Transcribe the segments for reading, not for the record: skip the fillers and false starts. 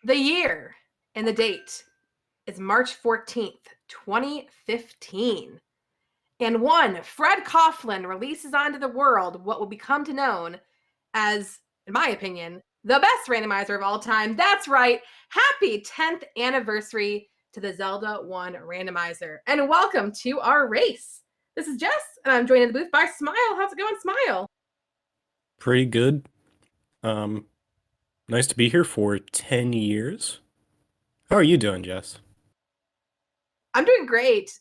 The year and the date is March 14th, 2015. And one, Fred Coughlin releases onto the world what will become to known as, in my opinion, the best randomizer of all time. That's right. Happy 10th anniversary to the Zelda 1 randomizer. And welcome to our race. This is Jess, and I'm joined in the booth by Smile. How's it going, Smile? Pretty good. Nice to be here for 10 years. How are you doing, Jess? I'm doing great.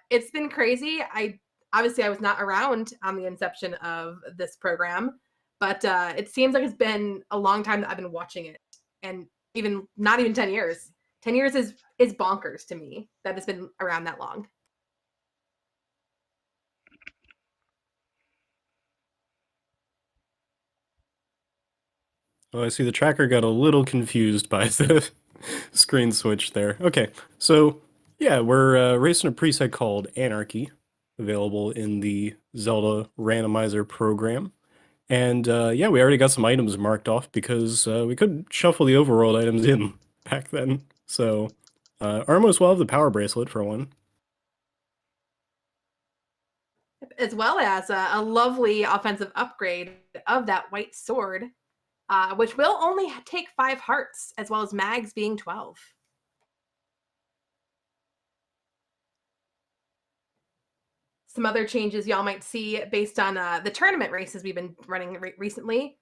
It's been crazy. I was not around on the inception of this program, but it seems like it's been a long time that I've been watching it, and even not even 10 years. 10 years is bonkers to me that it's been around that long. Oh, I see the tracker got a little confused by the screen switch there. Okay, so yeah, we're racing a preset called Anarchy, available in the Zelda Randomizer program. And yeah, we already got some items marked off because we couldn't shuffle the overworld items in back then. So Armos will have the power bracelet for one. As well as a lovely offensive upgrade of that white sword, which will only take 5 hearts, as well as mags being 12. Some other changes y'all might see based on the tournament races we've been running recently.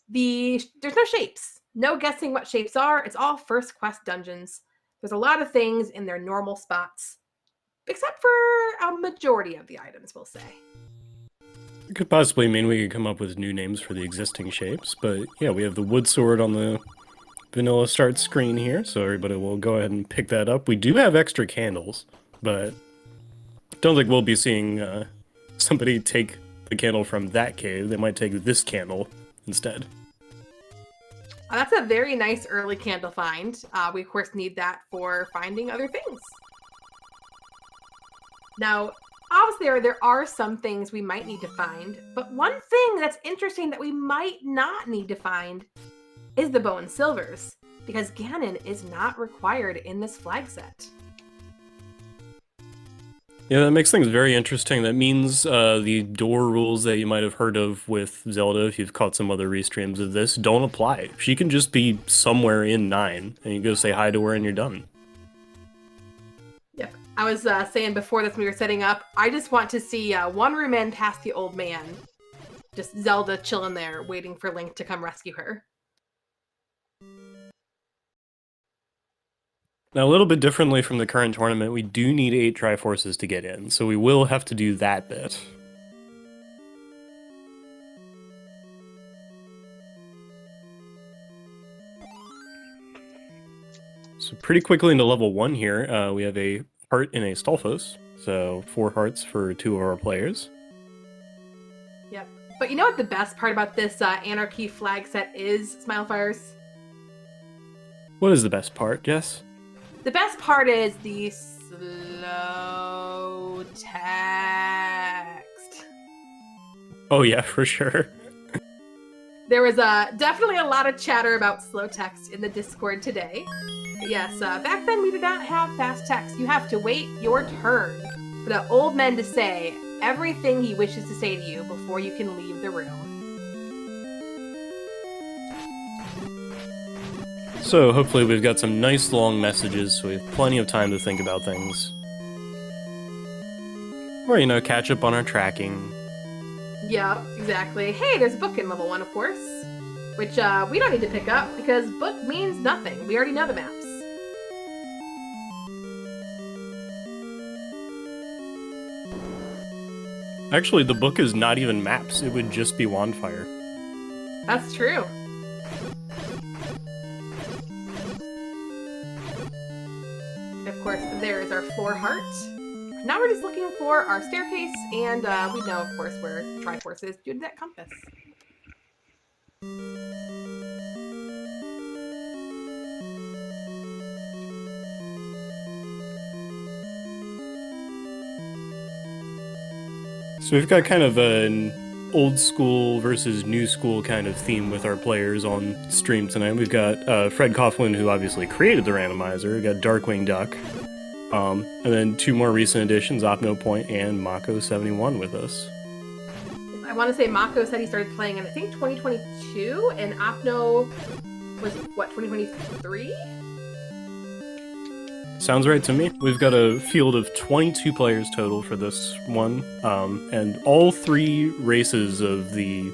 There's no shapes, no guessing what shapes are. It's all first quest dungeons. There's a lot of things in their normal spots, except for a majority of the items, we'll say. It could possibly mean we could come up with new names for the existing shapes, but yeah, we have the wood sword on the vanilla start screen here, so everybody will go ahead and pick that up. We do have extra candles, but don't think we'll be seeing somebody take the candle from that cave. They might take this candle instead. That's a very nice early candle find. We, of course, need that for finding other things. Now, obviously, there are some things we might need to find, but one thing that's interesting that we might not need to find is the bow and silvers, because Ganon is not required in this flag set. Yeah, that makes things very interesting. That means the door rules that you might have heard of with Zelda, if you've caught some other restreams of this, don't apply. She can just be somewhere in 9, and you go say hi to her and you're done. Yep. I was saying before this when we were setting up, I just want to see one room in past the old man. Just Zelda chilling there, waiting for Link to come rescue her. Now, a little bit differently from the current tournament, we do need 8 Triforces to get in, so we will have to do that bit. So pretty quickly into level 1 here, we have a heart in a Stalfos, so 4 hearts for 2 of our players. Yep. But you know what the best part about this Anarchy flag set is, Smilefires? What is the best part, Jess? The best part is the slow text. Oh yeah, for sure. There was definitely a lot of chatter about slow text in the Discord today. But yes, back then we did not have fast text. You have to wait your turn for the old man to say everything he wishes to say to you before you can leave the room. So hopefully we've got some nice long messages, so we have plenty of time to think about things. Or, you know, catch up on our tracking. Yeah, exactly. Hey, there's a book in level 1, of course. Which we don't need to pick up, because book means nothing. We already know the maps. Actually, the book is not even maps, it would just be Wandfire. That's true. Of course, there is our floor heart. Now we're just looking for our staircase, and we know, of course, where Triforce is due to that compass. So we've got kind of a old school versus new school kind of theme with our players on stream tonight. We've got Fred Coughlin, who obviously created the randomizer. We've got Darkwing Duck. And then 2 more recent additions, Opno Point and Mako71 with us. I want to say Mako said he started playing in, I think, 2022, and Opno was, what, 2023? Sounds right to me. We've got a field of 22 players total for this one, and all 3 races of the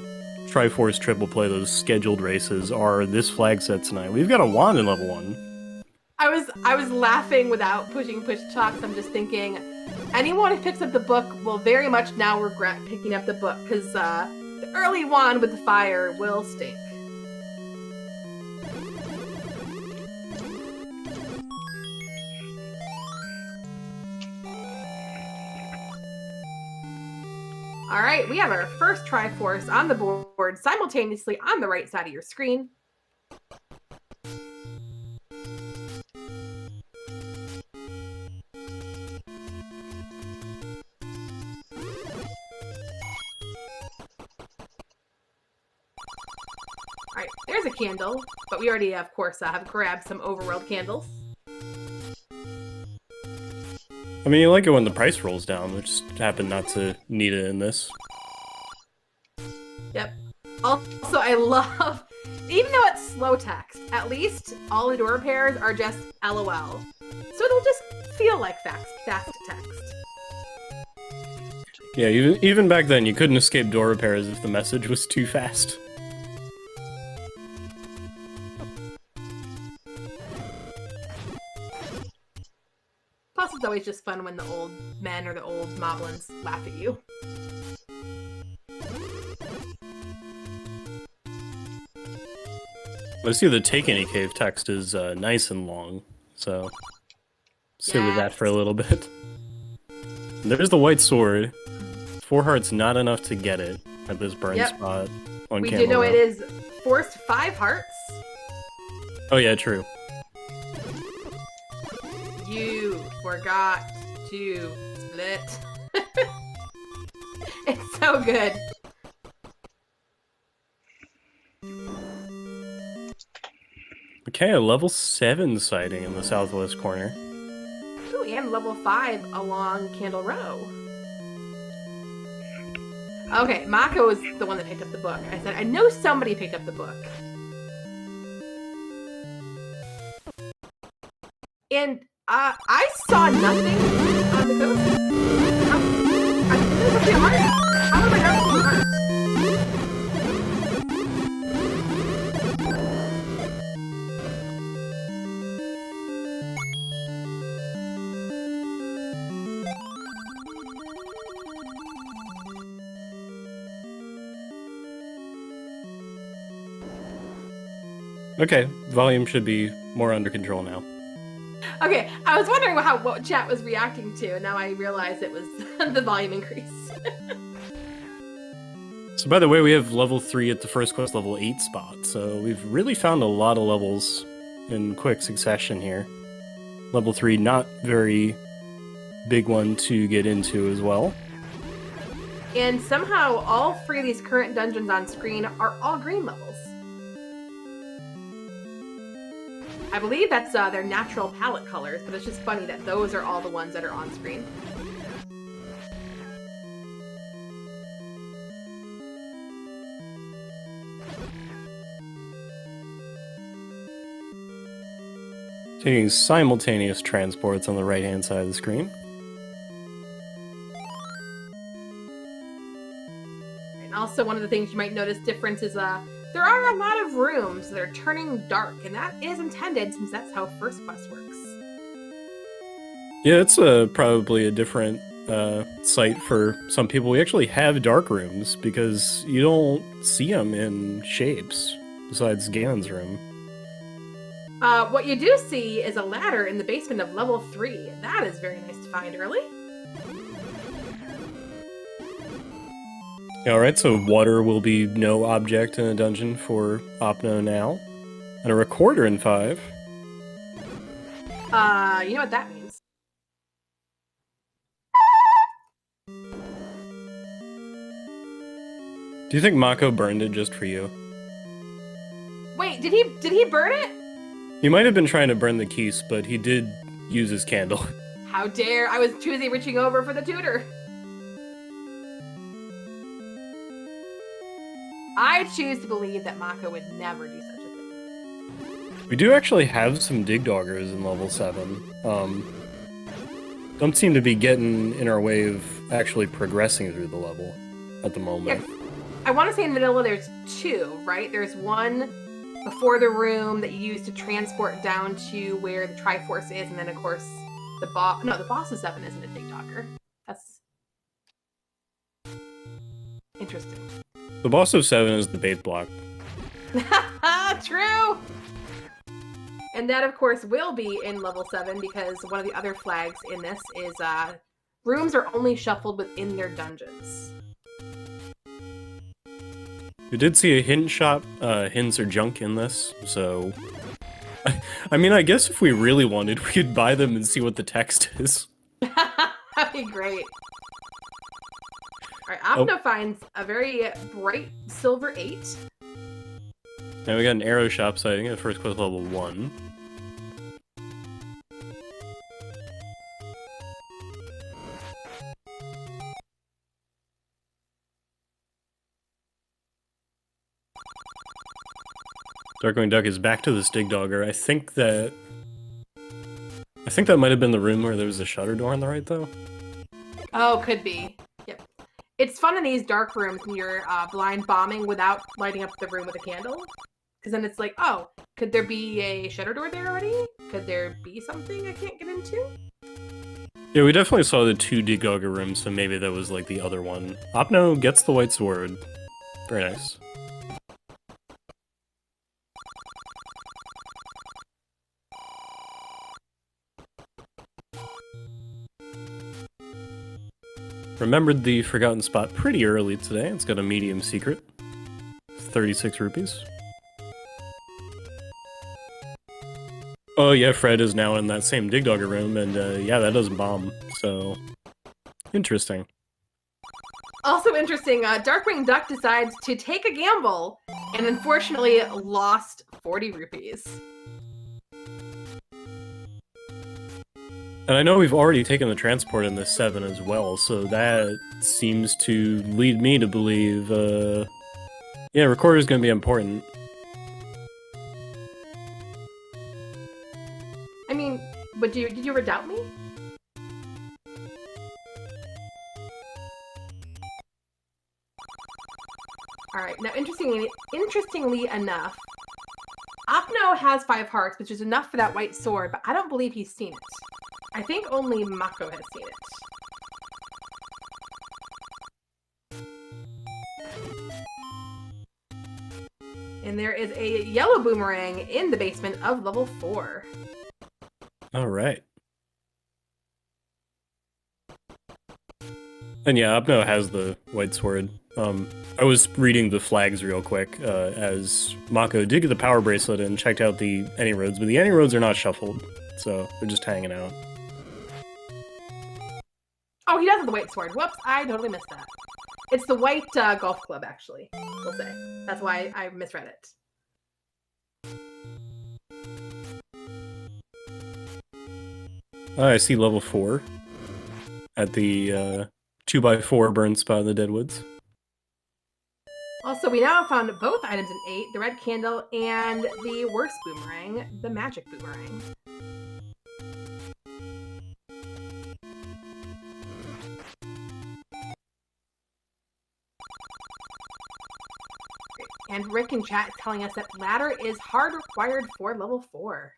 Triforce Triple Play, those scheduled races, are this flag set tonight. We've got a wand in level 1. I was laughing without pushing push talks. I'm just thinking, anyone who picks up the book will very much now regret picking up the book, because the early wand with the fire will stink. All right, we have our first Triforce on the board simultaneously on the right side of your screen. All right, there's a candle, but we already, of course, have grabbed some overworld candles. I mean, you like it when the price rolls down. We just happen not to need it in this. Yep. Also, I love, even though it's slow text, at least all the door repairs are just LOL. So it'll just feel like fast text. Yeah, even back then, you couldn't escape door repairs if the message was too fast. Plus, it's always just fun when the old men or the old moblins laugh at you. I see the Take Any Cave text is nice and long, so sit with that for a little bit. And there's the white sword. 4 hearts not enough to get it at this burn spot on We Candle do know Row. it is forced 5 hearts. Oh yeah, true. You forgot to split. It's so good. Okay, a level 7 sighting in the southwest corner. Ooh, and level 5 along Candle Row. Okay, Mako is the one that picked up the book. I said, I know somebody picked up the book. And I saw nothing on the coast. I think it was a heart. How am I not seeing hearts? Okay, volume should be more under control now. Okay, I was wondering what chat was reacting to, and now I realize it was the volume increase. So by the way, we have level 3 at the first quest level 8 spot, so we've really found a lot of levels in quick succession here. Level 3, not very big one to get into as well. And somehow all 3 of these current dungeons on screen are all green levels. I believe that's their natural palette colors, but it's just funny that those are all the ones that are on screen. Taking simultaneous transports on the right-hand side of the screen. And also one of the things you might notice difference is there are a lot of rooms that are turning dark, and that is intended since that's how First Quest works. Yeah, it's probably a different site for some people. We actually have dark rooms because you don't see them in shapes besides Ganon's room. What you do see is a ladder in the basement of level 3. That is very nice to find early. Alright, so water will be no object in a dungeon for Opno now. And a recorder in 5. You know what that means. Do you think Mako burned it just for you? Wait, did he burn it? He might have been trying to burn the keys, but he did use his candle. How dare, I was too busy reaching over for the tutor. I choose to believe that Mako would never do such a thing. We do actually have some dig doggers in level 7. Don't seem to be getting in our way of actually progressing through the level at the moment. Yeah, I want to say in vanilla there's 2, right? There's one before the room that you use to transport down to where the Triforce is, and then of course the boss. No, the boss of 7 isn't a dig dogger. That's interesting. The boss of 7 is the bait block. True! And that, of course, will be in level 7 because one of the other flags in this is rooms are only shuffled within their dungeons. We did see a hint shop. Hints are junk in this, so... I mean, I guess if we really wanted, we could buy them and see what the text is. That'd be great. Alright, Opno finds a very bright silver 8. Now we got an arrow shop sighting at first quest level 1. Darkwing Duck is back to the Stig Dogger. I think that might have been the room where there was a shutter door on the right, though. Oh, could be. Yep. It's fun in these dark rooms when you're blind bombing without lighting up the room with a candle. Because then it's like, oh, could there be a shutter door there already? Could there be something I can't get into? Yeah, we definitely saw the 2 Dig Dogger rooms, so maybe that was like the other one. Opno gets the white sword. Very nice. Remembered the forgotten spot pretty early today. It's got a medium secret. 36 rupees. Oh yeah, Fred is now in that same Dig Dogger room, and yeah, that doesn't bomb, so... Interesting. Also interesting, Darkwing Duck decides to take a gamble, and unfortunately lost 40 rupees. And I know we've already taken the transport in this 7 as well, so that seems to lead me to believe, yeah, Recorder's gonna be important. I mean, but did you ever doubt me? Alright, now interestingly enough, Opno has 5 hearts, which is enough for that white sword, but I don't believe he's seen it. I think only Mako has seen it. And there is a yellow boomerang in the basement of level 4. Alright. And yeah, Opno has the white sword. I was reading the flags real quick, as Mako did get the power bracelet and checked out the any roads, but the any roads are not shuffled, so they're just hanging out. Oh, he does have the white sword. Whoops, I totally missed that. It's the white golf club, actually, we'll say. That's why I misread it. I see level 4 at the 2x4 burn spot in the Deadwoods. Also, we now have found both items in 8, the red candle and the worst boomerang, the magic boomerang. And Rick in chat is telling us that ladder is hard required for level 4.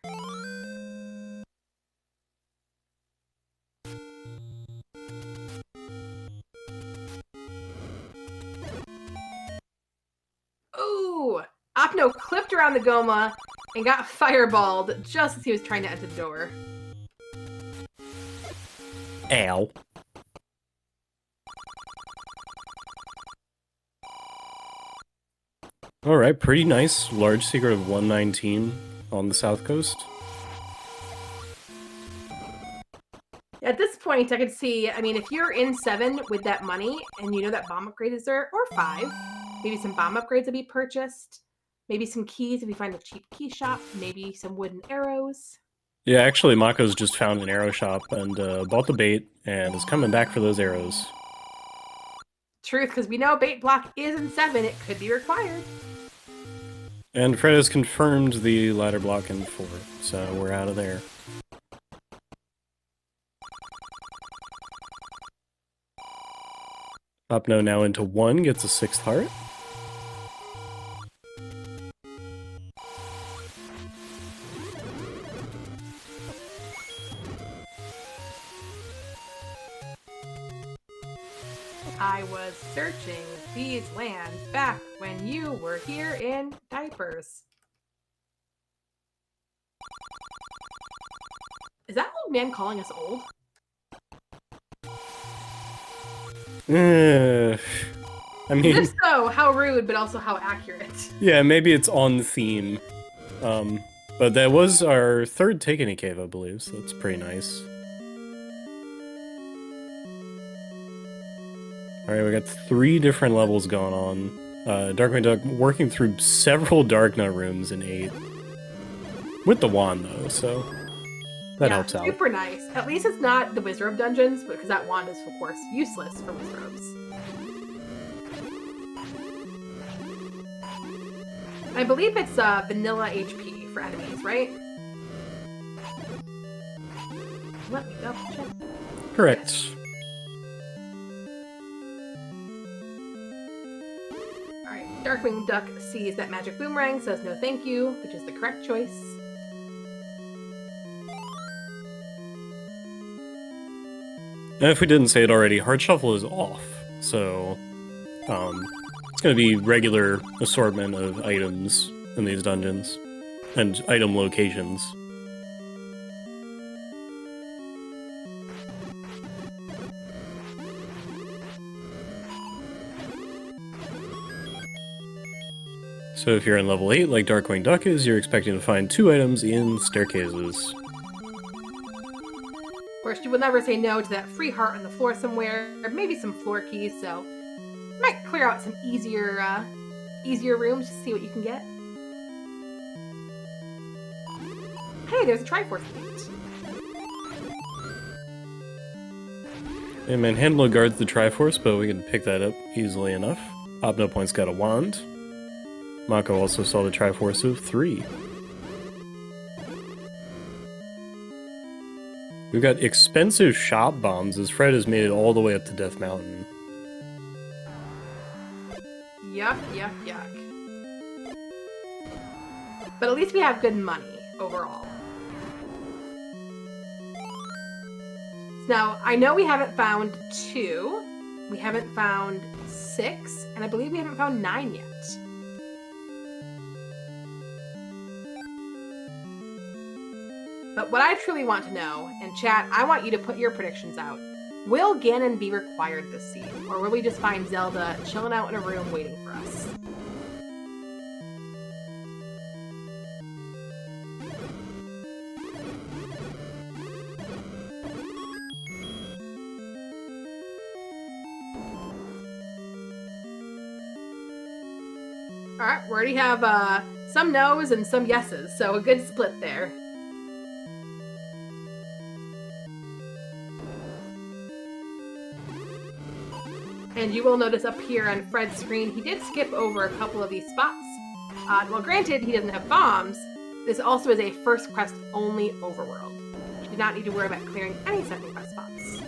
Ooh! Opno clipped around the Goma and got fireballed just as he was trying to enter the door. Ow. Alright, pretty nice. Large secret of 119 on the south coast. At this point, I could see, I mean, if you're in 7 with that money and you know that bomb upgrade is there, or 5, Maybe some bomb upgrades will be purchased. Maybe some keys if we find a cheap key shop. Maybe some wooden arrows. Yeah, actually, Mako's just found an arrow shop and bought the bait and is coming back for those arrows. Truth, because we know bait block is in 7. It could be required. And Fred has confirmed the ladder block in 4, so we're out of there. Opno now into 1, gets a 6th heart. I was searching these lands back when you were here in diapers. Is that old man calling us old? I mean... If so, how rude, but also how accurate. Yeah, maybe it's on theme. But that was our 3rd Take Any Cave, I believe, so that's pretty nice. Alright, we got 3 different levels going on. Darkwing Duck working through several Darknut rooms in 8. With the wand, though, so that helps out. Super nice. At least it's not the Wizrobe dungeons, because that wand is, of course, useless for Wizrobes. I believe it's vanilla HP for enemies, right? Let me double check. Correct. Yes. Alright, Darkwing Duck sees that magic boomerang, says no thank you, which is the correct choice. And if we didn't say it already, Heart Shuffle is off, so it's going to be regular assortment of items in these dungeons, and item locations. So if you're in level 8, like Darkwing Duck is, you're expecting to find 2 items in staircases. Of course, you will never say no to that free heart on the floor somewhere, or maybe some floor keys, so might clear out some easier rooms to see what you can get. Hey, there's a Triforce gate. And Manhandlo guards the Triforce, but we can pick that up easily enough. Opno Point's got a wand. Mako also saw the Triforce of 3. We've got expensive shop bombs, as Fred has made it all the way up to Death Mountain. Yuck, yuck, yuck. But at least we have good money, overall. Now, I know we haven't found 2, we haven't found 6, and I believe we haven't found 9 yet. But what I truly want to know, and chat, I want you to put your predictions out. Will Ganon be required this scene? Or will we just find Zelda chilling out in a room waiting for us? Alright, we already have some no's and some yeses, so a good split there. And you will notice up here on Fred's screen, he did skip over a couple of these spots. Well, granted, he doesn't have bombs. This also is a first quest only overworld. You do not need to worry about clearing any second quest spots.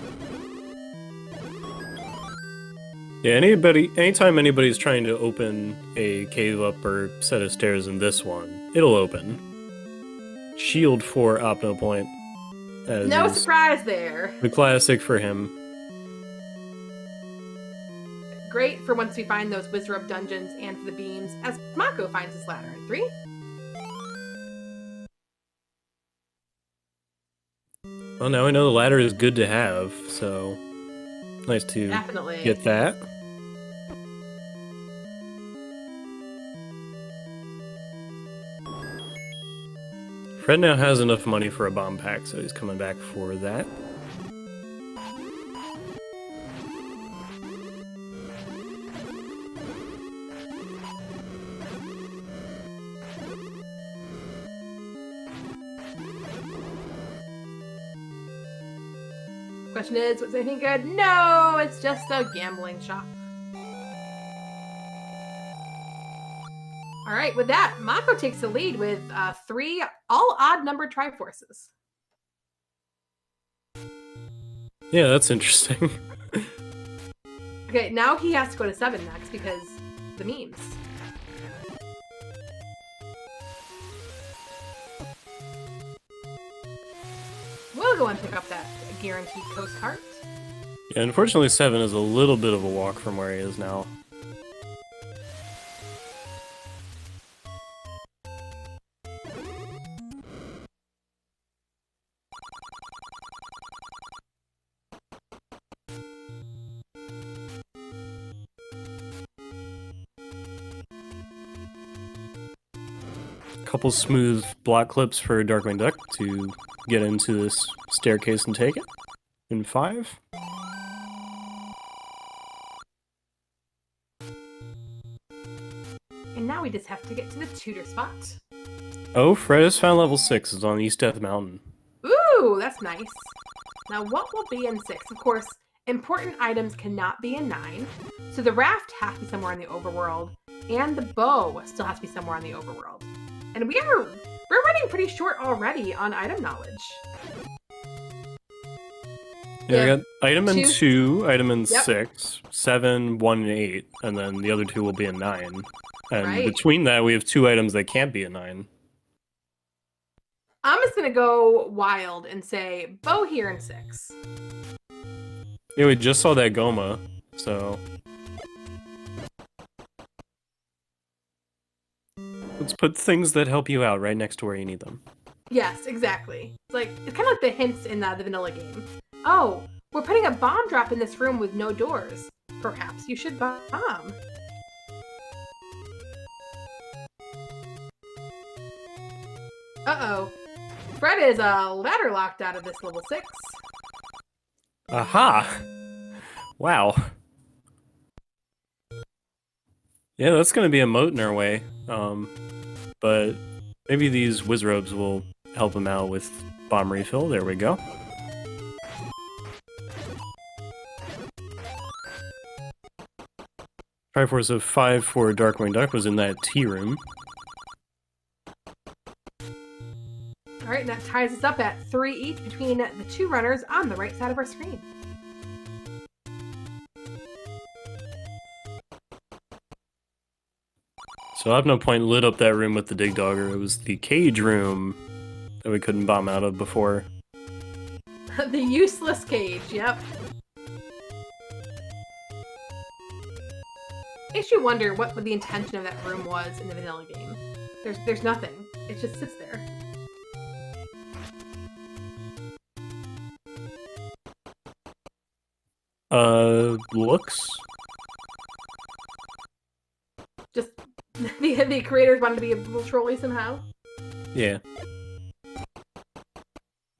Yeah, anytime anybody's trying to open a cave up or set of stairs in this one, it'll open. Shield for Opno Point. No surprise there. The classic for him. Great for once we find those Wizrobe dungeons and for the beams, as Mako finds his ladder in 3. Well, now I know the ladder is good to have, so nice to Definitely get that. Fred now has enough money for a bomb pack, so he's coming back for that. Question is, was anything good? No, it's just a gambling shop. All right, with that, Mako takes the lead with 3 all odd-numbered Triforces. Yeah, that's interesting. Okay, now he has to go to 7 next because the memes. We'll go and pick up that guaranteed coast cart. Yeah, unfortunately 7 is a little bit of a walk from where he is now. Couple smooth block clips for Darkwing Duck to get into this staircase and take it. In 5. And now we just have to get to the tutor spot. Oh, Fred has found level 6. It's on East Death Mountain. Ooh, that's nice. Now what will be in 6? Of course, important items cannot be in 9. So the raft has to be somewhere in the overworld. And the bow still has to be somewhere on the overworld. And we're running pretty short already on item knowledge. Yeah, I got item in 2, 2, item in yep. 6, 7, 1, and 8, and then the other 2 will be in 9. And Right. between that, we have 2 items that can't be in 9. I'm just gonna go wild and say bow here in 6. Yeah, we just saw that Goma, so... let's put things that help you out right next to where you need them. Yes, exactly. It's kind of like the hints in the vanilla game. Oh, we're putting a bomb drop in this room with no doors. Perhaps you should bomb. Uh-oh. Fred is ladder locked out of this level 6. Aha! Wow. Yeah, that's gonna be a moat in our way. But maybe these Wizrobes will help him out with bomb refill. There we go. Triforce of 5 for Darkwing Duck was in that tea room. Alright, and that ties us up at 3 each between the 2 runners on the right side of our screen. So Opno Point lit up that room with the Dig Dogger. It was the cage room that we couldn't bomb out of before. The useless cage, yep. Makes you wonder what the intention of that room was in the vanilla game. There's nothing. It just sits there. Looks? Just the creators wanted to be a little trolly somehow. Yeah.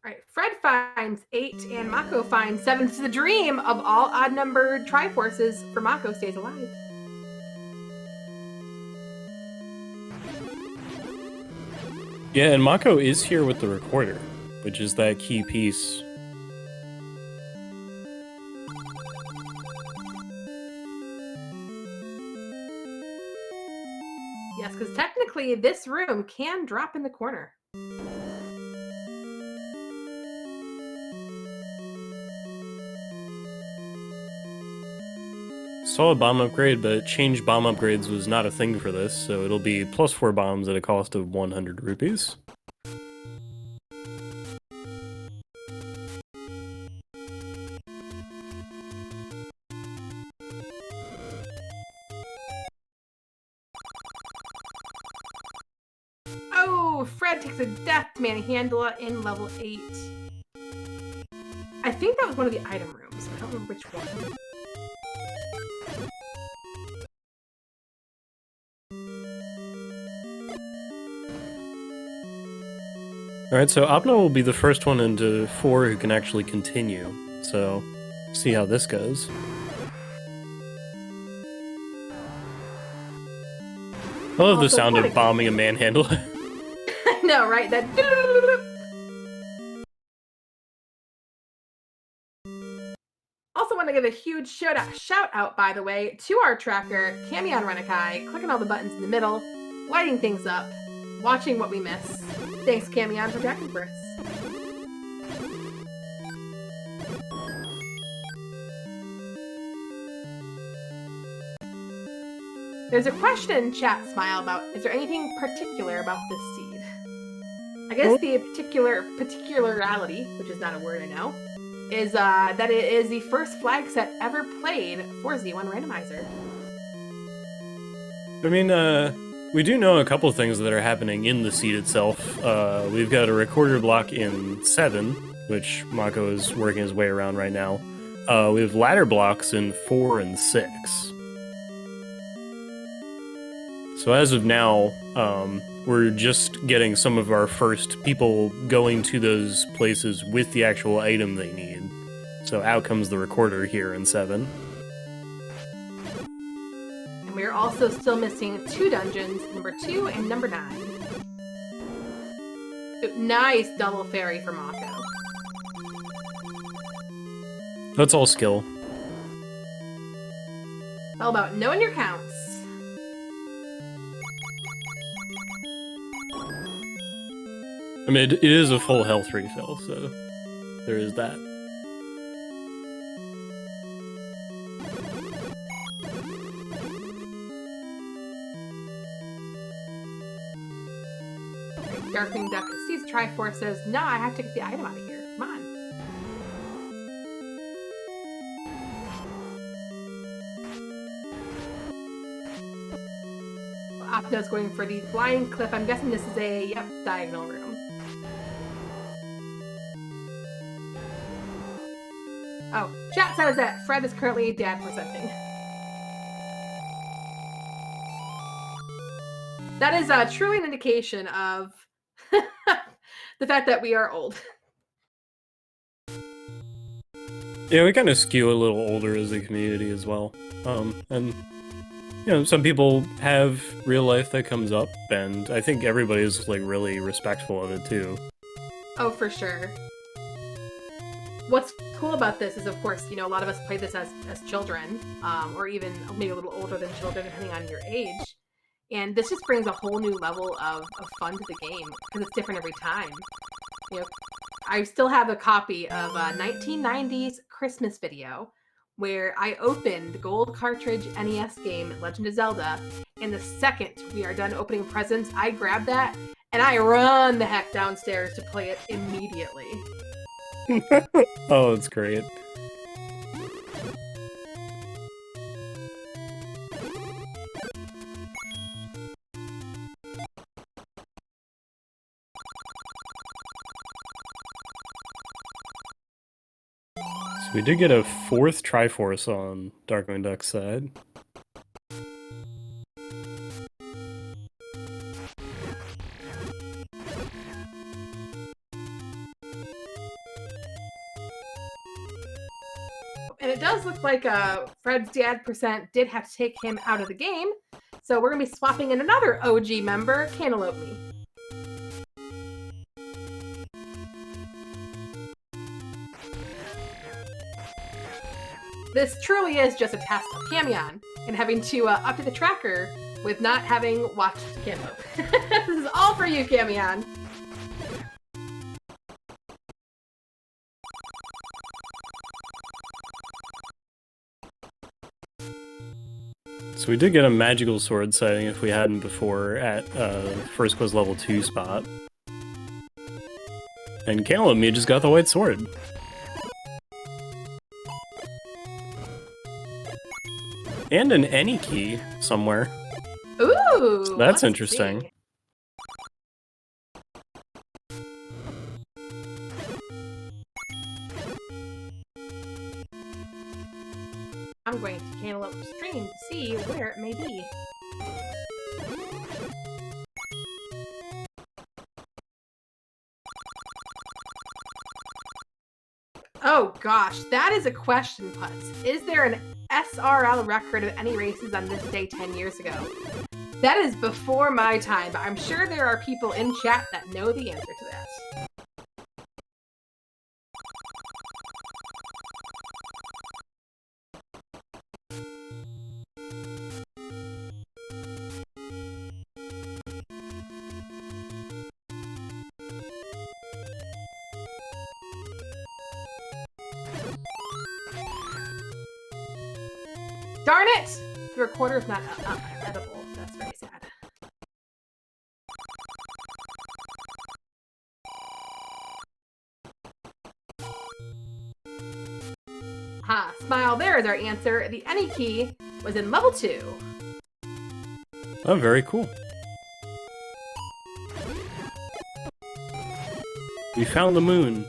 Alright, Fred finds 8 and Mako finds 7. This is the dream of all odd-numbered Triforces for Mako stays alive. Yeah, and Mako is here with the recorder, which is that key piece. Yes, because technically this room can drop in the corner. Saw a bomb upgrade, but change bomb upgrades was not a thing for this, so it'll be +4 bombs at a cost of 100 rupees. Oh, Fred takes a death manhandle in level 8. I think that was one of the item rooms. I don't remember which one. Alright, so Opno will be the first one into 4 who can actually continue, so see how this goes. I love the sound of bombing a manhandle. I know, right? That. to give a huge shout out, by the way, to our tracker, Camion Renakai, clicking all the buttons in the middle, lighting things up, watching what we miss. Thanks, Camion, for tracking for us. There's a question in chat, Smile, about is there anything particular about this seed? I guess the particularity, which is not a word I know, is that it is the first flag set ever played for Z1 Randomizer. I mean, we do know a couple of things that are happening in the seed itself. We've got a recorder block in 7, which Mako is working his way around right now. We have ladder blocks in 4 and 6. So as of now, we're just getting some of our first people going to those places with the actual item they need. So out comes the recorder here in 7. And we're also still missing 2 dungeons, number 2 and number 9. Nice double fairy for Mako. That's all skill. All about knowing your counts. I mean, it is a full health refill, so there is that. Darkwing Duck sees Triforce says, no, I have to get the item out of here. Come on. Well, Opto's going for the blind cliff. I'm guessing this is a, yep, diagonal room. Oh, chat says that Fred is currently dad presenting. That is truly an indication of the fact that we are old. Yeah, we kind of skew a little older as a community as well. And, you know, some people have real life that comes up, and I think everybody's, like, really respectful of it, too. Oh, for sure. What's cool about this is, of course, you know, a lot of us played this as children, or even maybe a little older than children, depending on your age. And this just brings a whole new level of fun to the game, because it's different every time. You know, I still have a copy of a 1990s Christmas video where I opened the gold cartridge NES game Legend of Zelda, and the second we are done opening presents, I grab that, and I run the heck downstairs to play it immediately. Oh, that's great. So we did get a 4th Triforce on Darkwing Duck's side. And it does look like Fred's dad percent did have to take him out of the game. So we're going to be swapping in another OG member, Cantaloupe Me. This truly is just a test of Camion and having to update the tracker with not having watched Cantaloupe. This is all for you, Camion. So we did get a magical sword sighting if we hadn't before at First Quest level 2 spot. And Cantaloupe Me just got the white sword. And an any key somewhere. Ooh! So that's interesting. See. I'm going to Cantaloupe stream to see where it may be. Oh gosh, that is a question, Putz. Is there an SRL record of any races on this day 10 years ago? That is before my time, but I'm sure there are people in chat that know the answer to that. Darn it! The recorder's not edible. That's very sad. Ha! Smile, there is our answer. The any key was in level 2. Oh, very cool. We found the moon.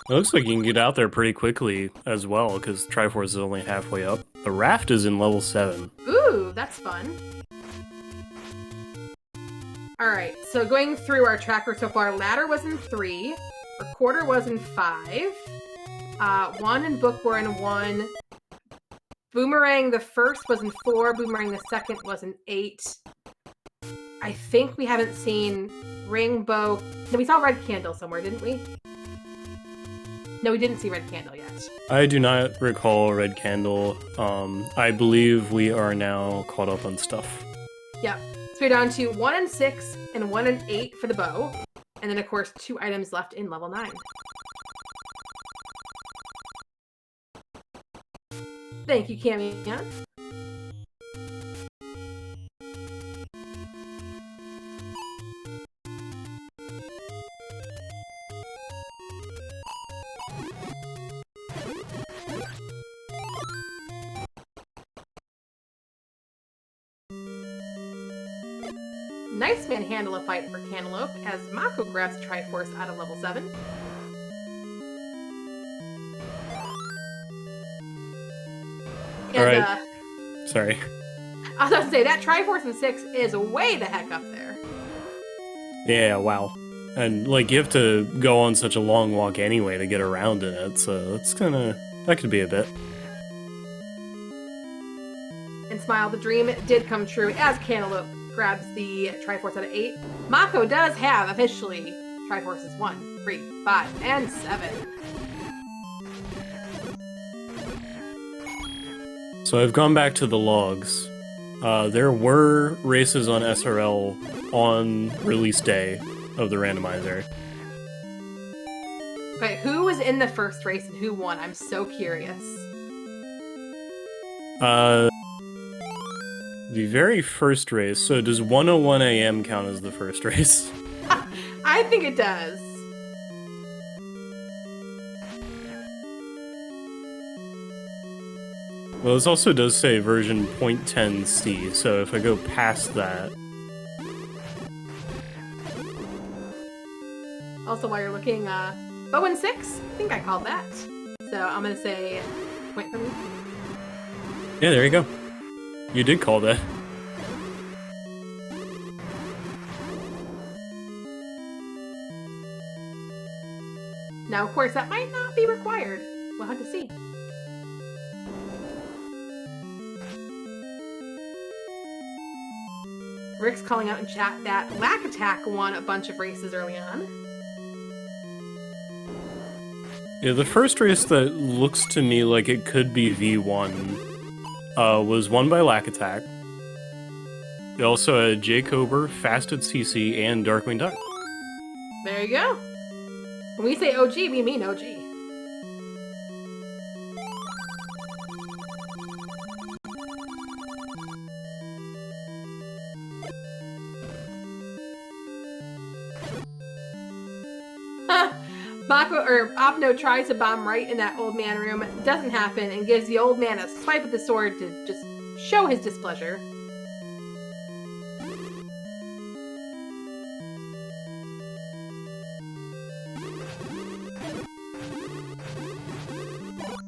It looks like you can get out there pretty quickly as well, because Triforce is only halfway up. The raft is in level 7. Ooh, that's fun. Alright, so going through our tracker so far, ladder was in 3, recorder was in 5, 1 and book were in 1, boomerang the first was in 4, boomerang the second was in 8. I think we haven't seen ring, bow... No, we saw red candle somewhere, didn't we? No, we didn't see red candle yet. I do not recall red candle. I believe we are now caught up on stuff. Yep. So we're down to 1 and 6 and 1 and 8 for the bow. And then, of course, 2 items left in level 9. Thank you, Camion. Nice man handle a fight for Cantaloupe as Mako grabs Triforce out of level 7. And, Alright. Sorry. I was about to say, that Triforce in 6 is way the heck up there. Yeah, wow. And, like, you have to go on such a long walk anyway to get around in it, so it's kinda... that could be a bit. And Smile, the dream did come true as Cantaloupe grabs the Triforce out of 8. Mako does have, officially, Triforces 1, 3, 5, and 7. So I've gone back to the logs. There were races on SRL on release day of the randomizer. Okay, who was in the first race and who won? I'm so curious. The very first race, so does 1:01 a.m. count as the first race? I think it does. Well, this also does say version 0.10c, so if I go past that... Also, while you're looking, bow and 6? I think I called that. So I'm gonna say point for me. Yeah, there you go. You did call that. Now, of course, that might not be required. We'll have to see. Rick's calling out in chat that Lack Attack won a bunch of races early on. Yeah, the first race that looks to me like it could be V1 was won by Lack Attack. They also had J. Cobra, Fasted CC, and Darkwing Duck. There you go. When we say OG, we mean OG. Mako or Opno tries to bomb right in that old man room. It doesn't happen and gives the old man a swipe with the sword to just show his displeasure.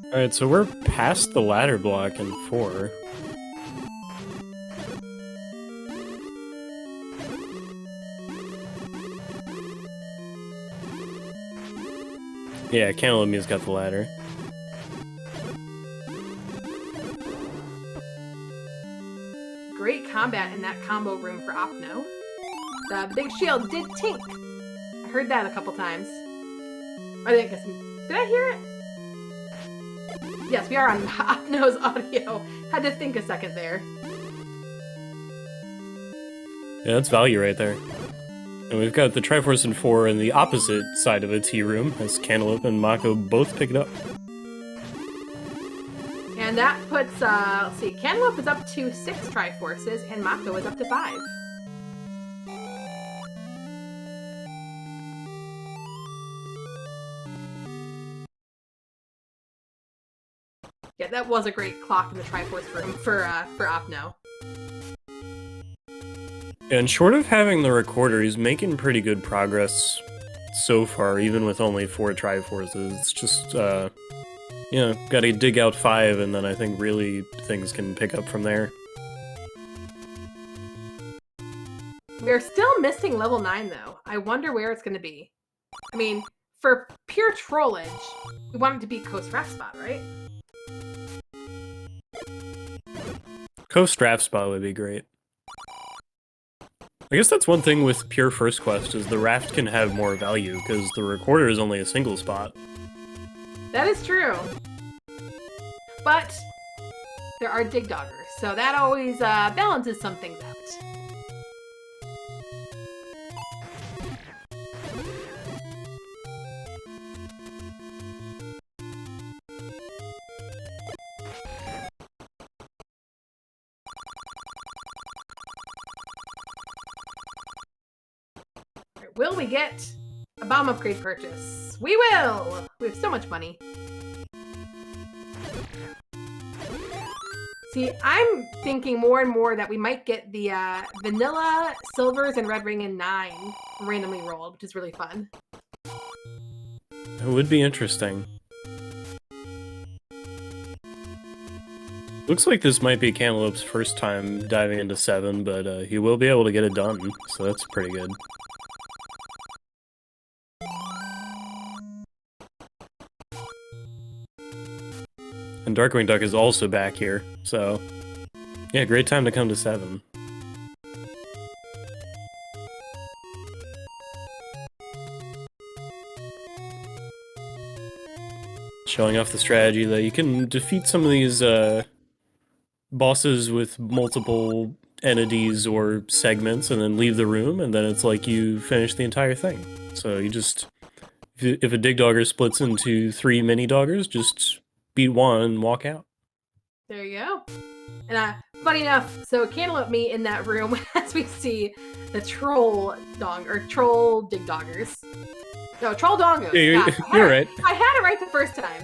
Alright, so we're past the ladder block in 4. Yeah, Cantaloupe has got the ladder. Great combat in that combo room for Opno. The big shield did tink. I heard that a couple times. I didn't guess. Did I hear it? Yes, we are on Opno's audio. Had to think a second there. Yeah, that's value right there. And we've got the Triforce and 4 in the opposite side of a tea room, as Cantaloupe and Mako both pick it up. And that puts, let's see, Cantaloupe is up to 6 Triforces, and Mako is up to 5. Yeah, that was a great clock in the Triforce room for Opno. And short of having the recorder, he's making pretty good progress so far, even with only 4 Triforces. It's just, you know, gotta dig out 5, and then I think really things can pick up from there. We're still missing level 9, though. I wonder where it's going to be. I mean, for pure trollage, we want it to be Coast Raft Spot, right? Coast Raft Spot would be great. I guess that's one thing with pure First Quest, is the raft can have more value, because the recorder is only a single spot. That is true. But there are dig doggers, so that always balances some things out. Will we get a bomb upgrade purchase? We will! We have so much money. See, I'm thinking more and more that we might get the vanilla, silvers, and red ring in 9 randomly rolled, which is really fun. It would be interesting. Looks like this might be Cantaloupe's first time diving into 7, but he will be able to get it done, so that's pretty good. And Darkwing Duck is also back here, so yeah, great time to come to 7. Showing off the strategy that you can defeat some of these bosses with multiple entities or segments and then leave the room, and then it's like you finish the entire thing. So you just, if a Dig Dogger splits into 3 mini Doggers, just beat one and walk out. There you go. And funny enough, so Cantaloupe me in that room as we see the troll dig doggers. No, troll dongos. Yeah, you're right. I had it right the first time.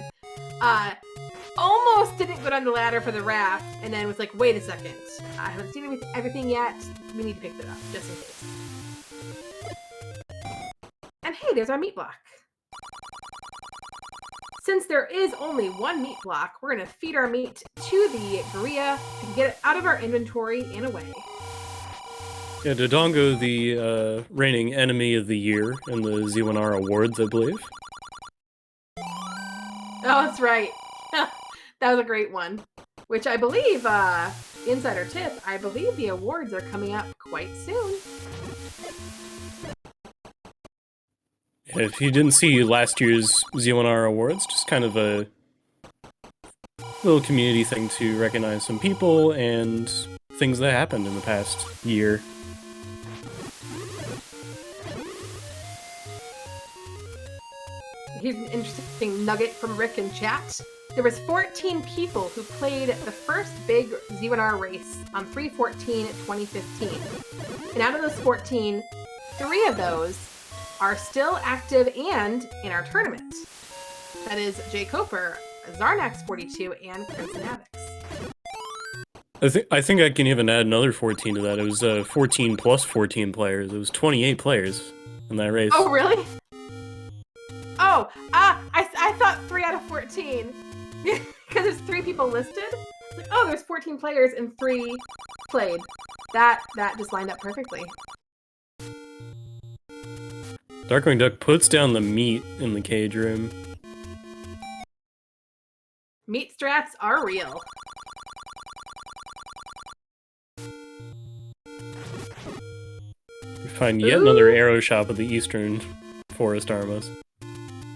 Almost didn't go down the ladder for the raft, and then was like, wait a second. I haven't seen everything yet. We need to pick that up, just in case. And hey, there's our meat block. Since there is only one meat block, we're going to feed our meat to the Gorilla and get it out of our inventory and away. Yeah, Dodongo, the reigning enemy of the year in the Z1R Awards, I believe. Oh, that's right. That was a great one. Which I believe, insider tip, I believe the awards are coming up quite soon. If you didn't see last year's Z1R Awards, just kind of a little community thing to recognize some people and things that happened in the past year. Here's an interesting nugget from Rick in chat. There was 14 people who played the first big Z1R race on 3/14/2015. And out of those 14, 3 of those are still active and in our tournament. That is Jay Coper, Zarnax42, and Crimson Avix. I think I can even add another 14 to that. It was 14 plus 14 players. It was 28 players in that race. Oh, really? Oh, I thought 3 out of 14. Because there's 3 people listed. It's like, oh, there's 14 players and 3 played. That just lined up perfectly. Darkwing Duck puts down the meat in the cage room. Meat strats are real. We find yet another arrow shop at the Eastern Forest Armas.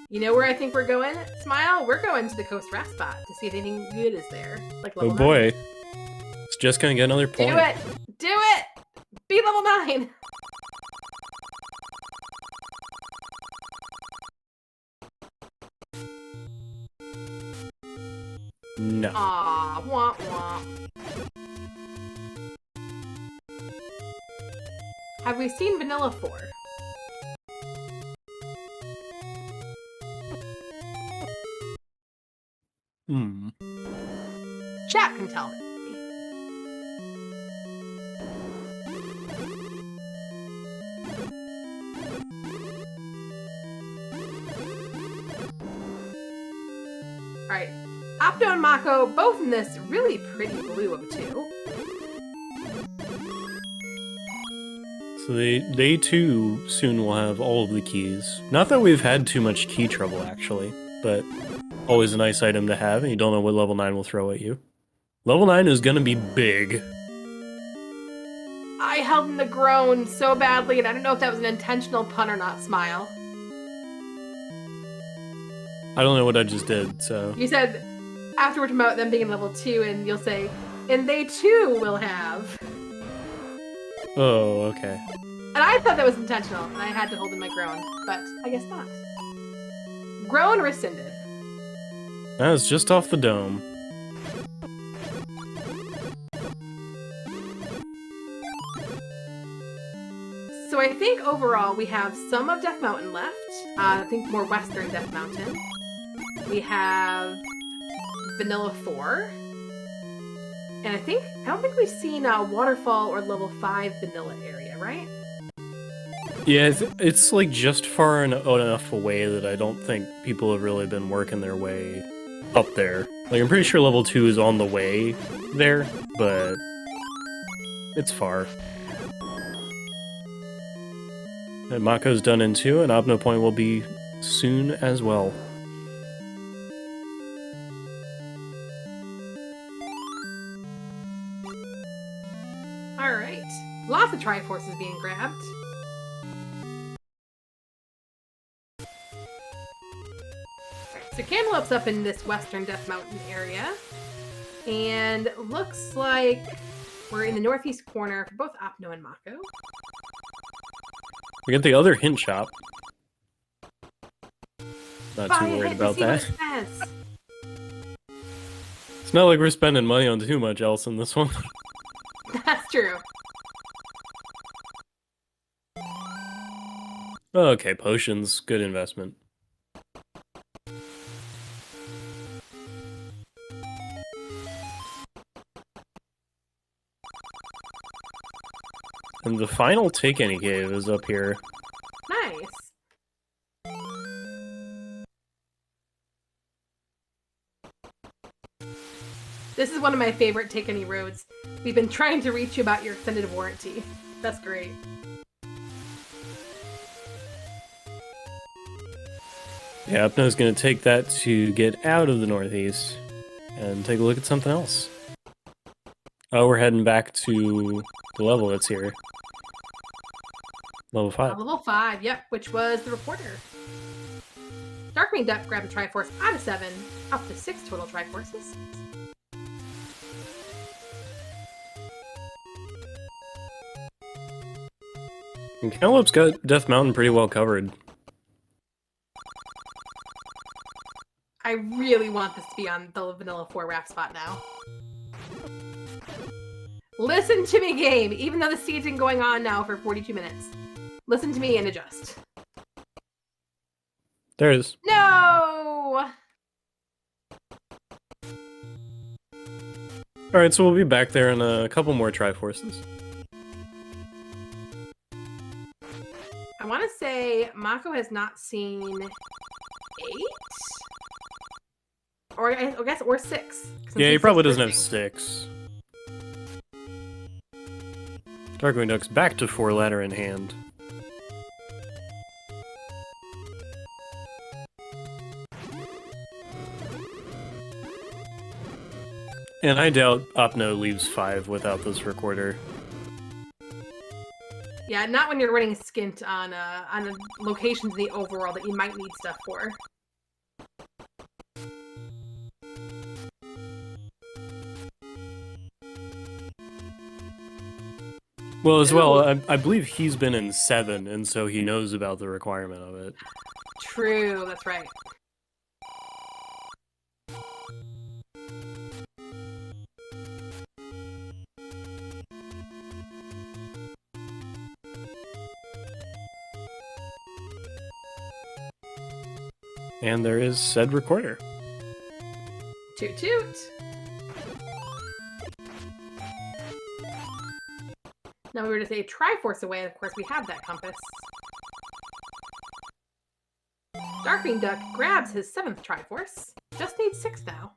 You know where I think we're going, Smile? We're going to the Coast Raft Spot to see if anything good is there. Like level 9. Boy. It's just gonna get another point. Do it! Do it! Be level 9! No. Aw, womp womp. Have we seen Vanilla 4? Chat can tell me. Alright. Opto and Mako, both in this really pretty blue of two. So they too soon will have all of the keys. Not that we've had too much key trouble, actually, but always a nice item to have, and you don't know what level 9 will throw at you. Level 9 is gonna be big. I held in the groan so badly, and I don't know if that was an intentional pun or not, Smile. I don't know what I just did, so... You said, after we're talking about them being in level 2, and you'll say, and they too will have. Oh, okay. And I thought that was intentional, and I had to hold in my groan, but I guess not. Groan rescinded. That was just off the dome. So I think overall we have some of Death Mountain left. I think more western Death Mountain. We have Vanilla 4. And I don't think we've seen Waterfall or level 5 Vanilla area, right? Yeah, it's like just far enough away that I don't think people have really been working their way up there. Like, I'm pretty sure level 2 is on the way there, but it's far. And Mako's done in 2, and Obno Point will be soon as well. Alright. Lots of Triforces being grabbed. So Cantaloupe's up in this western Death Mountain area. And looks like we're in the northeast corner for both Opno and Mako. We get the other hint shop. Not too worried about that. It's not like we're spending money on too much else in this one. That's true. Okay, potions. Good investment. And the final Take Any Cave is up here. Nice. This is one of my favorite Take Any roads. We've been trying to reach you about your extended warranty. That's great. Yeah, Upno's gonna take that to get out of the northeast and take a look at something else. Oh, we're heading back to the level that's here. Level 5. Level 5, yep, which was the reporter. Darkwing Duck grabbed a Triforce out of 7, up to 6 total Triforces. And Cantaloupe's got Death Mountain pretty well covered. I really want this to be on the Vanilla 4 wrap spot now. Listen to me, game! Even though the sieging going on now for 42 minutes. Listen to me and adjust. There it is. No! Alright, so we'll be back there in a couple more Triforces. I want to say Mako has not seen 8? Or I guess, or 6. Yeah, he probably doesn't have 6. Darkwing Duck's back to 4 ladder in hand. And I doubt Opno leaves 5 without this recorder. Yeah, not when you're running skint on locations in the overworld that you might need stuff for. Well, as well, I believe he's been in 7, and so he knows about the requirement of it. True, that's right. And there is said recorder. Toot toot. Now we were just a Triforce away, and of course we have that compass. Darkwing Duck grabs his 7th Triforce. Just needs 6 now.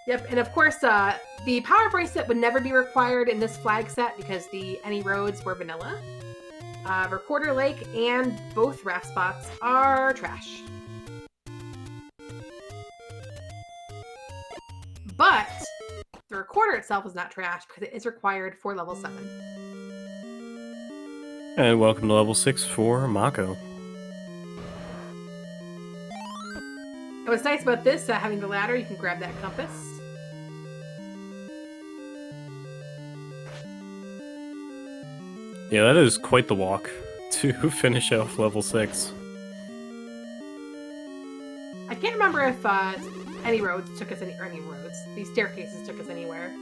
Yep, and of course, the power bracelet would never be required in this flag set because the any roads were vanilla. Recorder Lake and both raft spots are trash. But the recorder itself is not trash because it is required for level 7. And welcome to level 6 for Mako. And what's nice about this, having the ladder, you can grab that compass. Yeah, that is quite the walk to finish off level 6. I can't remember if any roads took us any roads. These staircases took us anywhere.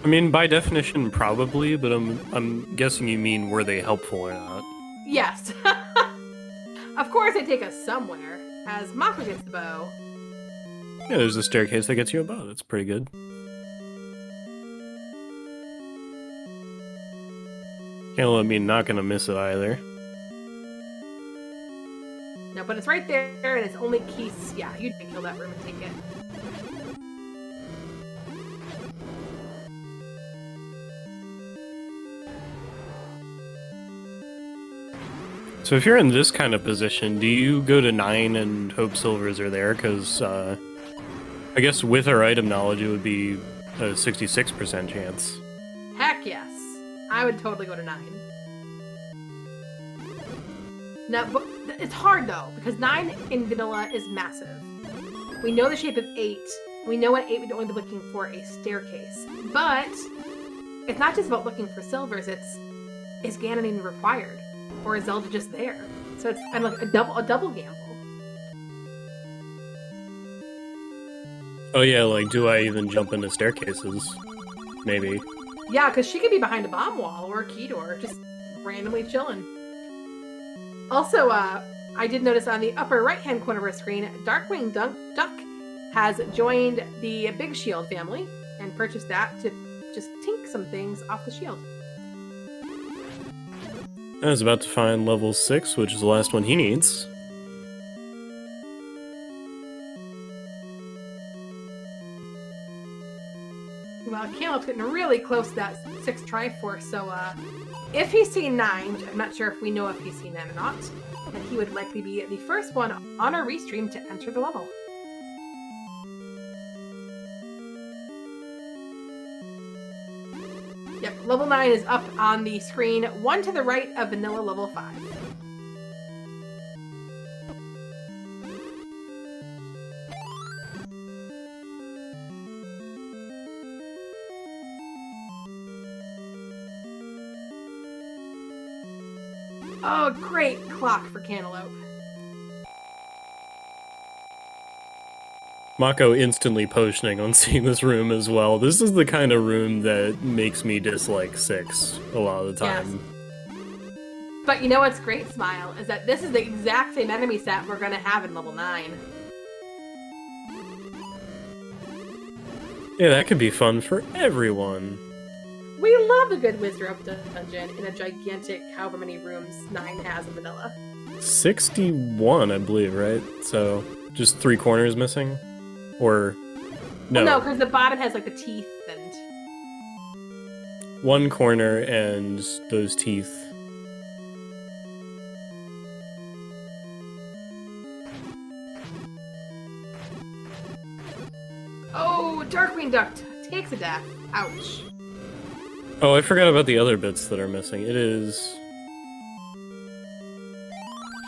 I mean, by definition, probably, but I'm guessing you mean were they helpful or not? Yes. Of course they take us somewhere, as Mako gets the bow. Yeah, there's a staircase that gets you a bow. That's pretty good. Can't let me not gonna miss it either. No, but it's right there, and it's only keys. Yeah, you'd kill that room and take it. So if you're in this kind of position, do you go to 9 and hope silvers are there? Because I guess with our item knowledge, it would be a 66% chance. Heck yes. I would totally go to 9. Now, but it's hard though, because 9 in vanilla is massive. We know the shape of 8. We know what 8 would only be looking for a staircase. But it's not just about looking for silvers, is Ganon even required? Or is Zelda just there? So it's kind of like a double gamble. Oh yeah, like do I even jump into staircases? Maybe. Yeah, because she could be behind a bomb wall or a key door, just randomly chilling. Also, I did notice on the upper right-hand corner of our screen, Darkwing Duck has joined the Big Shield family and purchased that to just tink some things off the shield. I was about to find level 6, which is the last one he needs. Well, Caleb's getting really close to that 6 Triforce, so if he's seen 9, which I'm not sure if we know if he's seen 9 or not, then he would likely be the first one on our restream to enter the level. Yep, level 9 is up on the screen, one to the right of vanilla level 5. Oh, great clock for Cantaloupe. Mako instantly potioning on seeing this room as well. This is the kind of room that makes me dislike 6 a lot of the time. Yes. But you know what's great, Smile, is that this is the exact same enemy set we're going to have in level 9. Yeah, that could be fun for everyone. We love a good Wizard of Dungeon in a gigantic however many rooms 9 has in vanilla. 61, I believe, right? So, just 3 corners missing? Or, no. Well, no, because the bottom has like the teeth and... 1 corner and those teeth. Oh, Darkwing Duck takes a death. Ouch. Oh, I forgot about the other bits that are missing. It is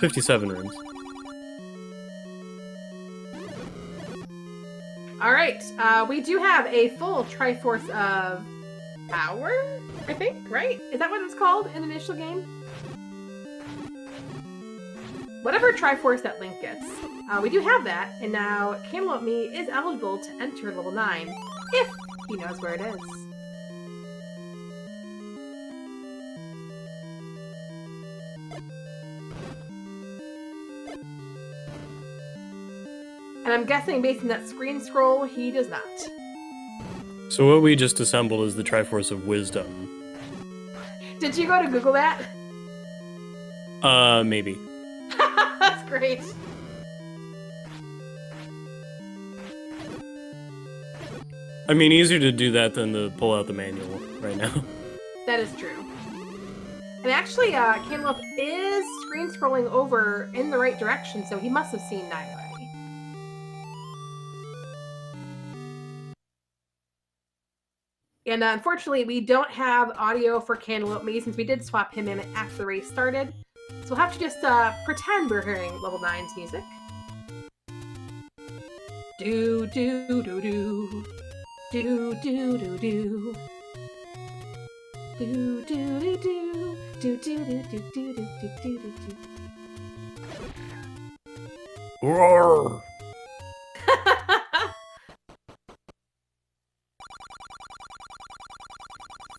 57 rooms. Alright, we do have a full Triforce of Power, I think, right? Is that what it's called in the initial game? whatever Triforce that Link gets. We do have that, and now Cantaloupe Me is eligible to enter level 9 if he knows where it is. And I'm guessing based on that screen scroll, he does not. So what we just assembled is the Triforce of Wisdom. Did you go to Google that? Maybe. That's great. I mean, easier to do that than to pull out the manual right now. That is true. And actually, Cantaloupe is screen scrolling over in the right direction, so he must have seen 9 already. And unfortunately, we don't have audio for Cantaloupe Me since we did swap him in after the race started. So we'll have to just pretend we're hearing level 9's music. Do do do do. Do do do do. Do do do do. Do do do do do do do do do. Roar!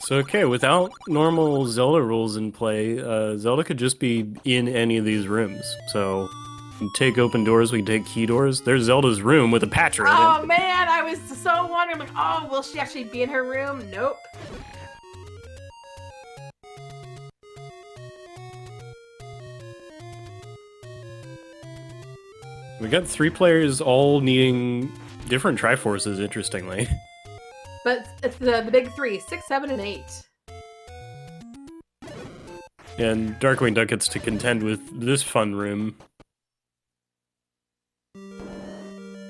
So okay, without normal Zelda rules in play, Zelda could just be in any of these rooms. So, we can take open doors, we can take key doors. There's Zelda's room with a Patra in it. Oh man, I was so wondering, like, oh, will she actually be in her room? Nope. We got 3 players all needing different Triforces, interestingly. But it's the big 3, 6, 7, and 8. And Darkwing Duck gets to contend with this fun room.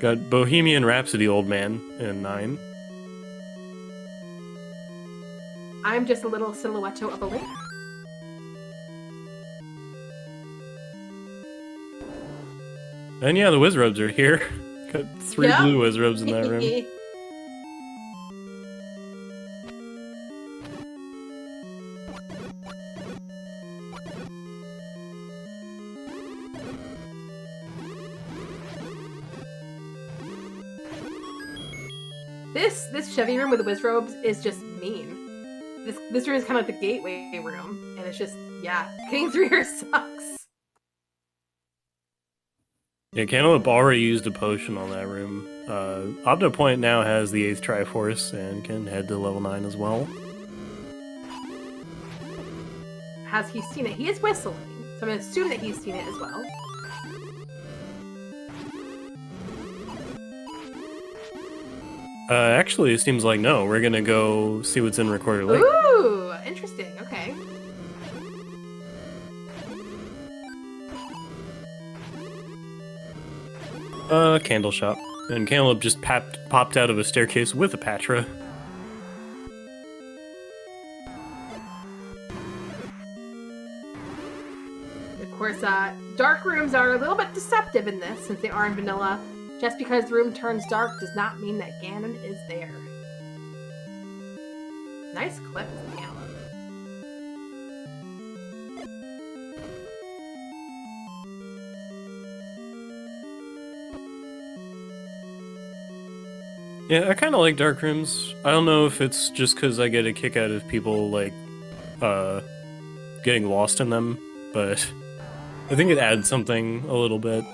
Got Bohemian Rhapsody Old Man in 9. I'm just a little silhouette of a Link. And yeah, the Wizrobes are here. Got 3 Yep. blue Wizrobes in that room. This Chevy room with the Wizrobes is just mean. This room is kind of like the gateway room, and it's just, yeah, getting through here sucks. Yeah, Cantaloupe already used a potion on that room. Optopoint now has the 8th Triforce and can head to level 9 as well. Has he seen it? He is whistling, so I'm going to assume that he's seen it as well. Actually, it seems like no. We're gonna go see what's in Recorder Lake. Ooh, interesting. Okay. Candle shop. And Cantaloupe just popped out of a staircase with a Patra. Of course, dark rooms are a little bit deceptive in this, since they are in vanilla. Just because the room turns dark does not mean that Ganon is there. Nice clip, Cantaloupe. Yeah, I kind of like dark rooms. I don't know if it's just because I get a kick out of people, like, getting lost in them, but I think it adds something a little bit.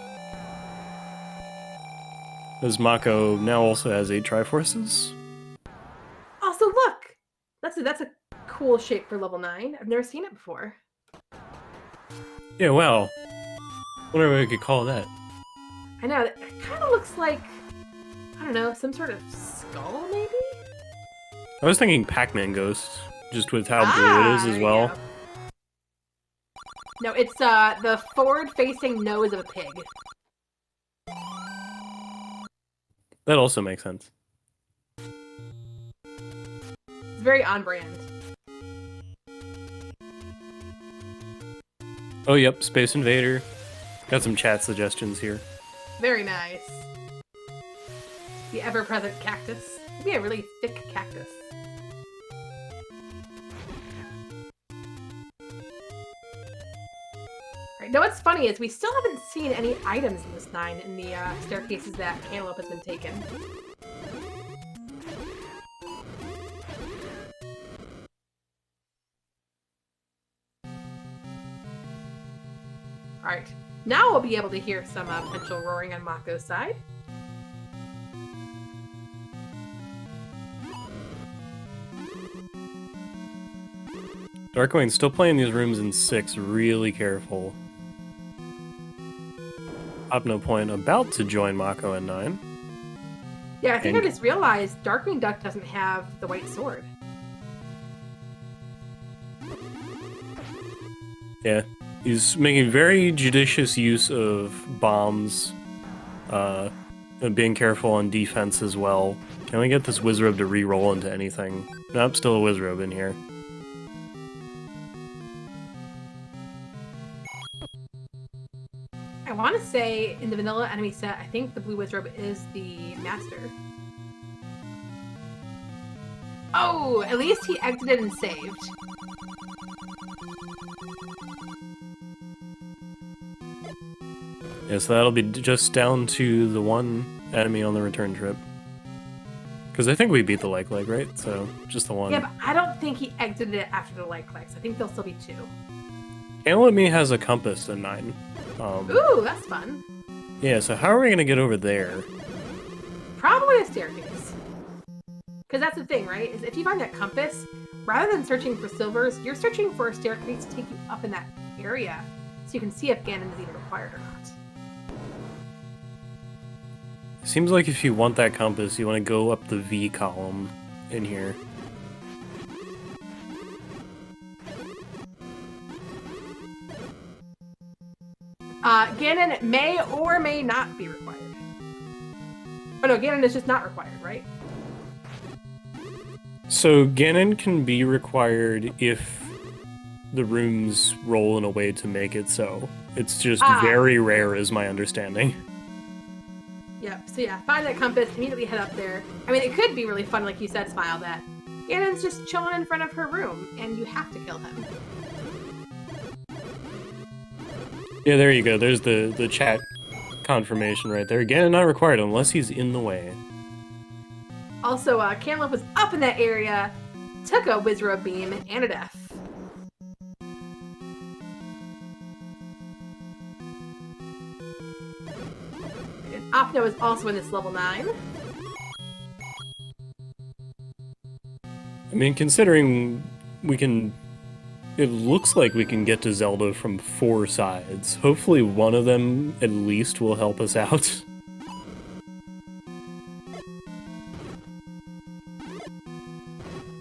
As Mako now also has 8 Triforces. Also, look! That's a cool shape for level 9. I've never seen it before. Yeah, wow. Wonder what we could call that. I know, it kind of looks like, I don't know, some sort of skull, maybe? I was thinking Pac-Man Ghost, just with how blue it is as there you well. go. No, it's the forward-facing nose of a pig. That also makes sense. It's very on brand. Oh, yep, Space Invader. Got some chat suggestions here. Very nice. The ever-present cactus. Maybe a really thick cactus. Alright, Now, what's funny is we still haven't seen any items in this 9 in the staircases that Cantaloupe has been taken. Alright, now we'll be able to hear some potential roaring on Mako's side. Darkwing's still playing these rooms in 6, really careful. Opno Point about to join Mako in 9. Yeah, I think I just realized Darkwing Duck doesn't have the white sword. Yeah, he's making very judicious use of bombs, and being careful on defense as well. Can we get this Wizrobe to re-roll into anything? Nope, still a Wizrobe in here. I want to say in the vanilla enemy set, I think the blue Wizrobe is the master. Oh, at least he exited and saved. Yeah, so that'll be just down to the one enemy on the return trip. Because I think we beat the like, right? So, just the one. Yeah, but I don't think he exited it after the like. I think there'll still be 2. Cantaloupe Me has a compass in 9. Ooh, that's fun. Yeah, so how are we going to get over there? Probably a staircase. Because that's the thing, right? Is if you find that compass, rather than searching for silvers, you're searching for a staircase to take you up in that area so you can see if Ganon is even required or not. Seems like if you want that compass, you want to go up the V column in here. Ganon may or may not be required. Oh no, Ganon is just not required, right? So Ganon can be required if the rooms roll in a way to make it so. It's just very rare is my understanding. Yep, so yeah, find that compass, immediately head up there. I mean, it could be really fun, like you said, Smile, that Ganon's just chilling in front of her room, and you have to kill him. Yeah, there you go. There's the chat confirmation right there. Ganon not required unless he's in the way. Also, Cantaloupe was up in that area, took a Wizrobe beam, and a death. And Opno is also in this level 9. I mean, considering we can... It looks like we can get to Zelda from 4 sides. Hopefully one of them at least will help us out.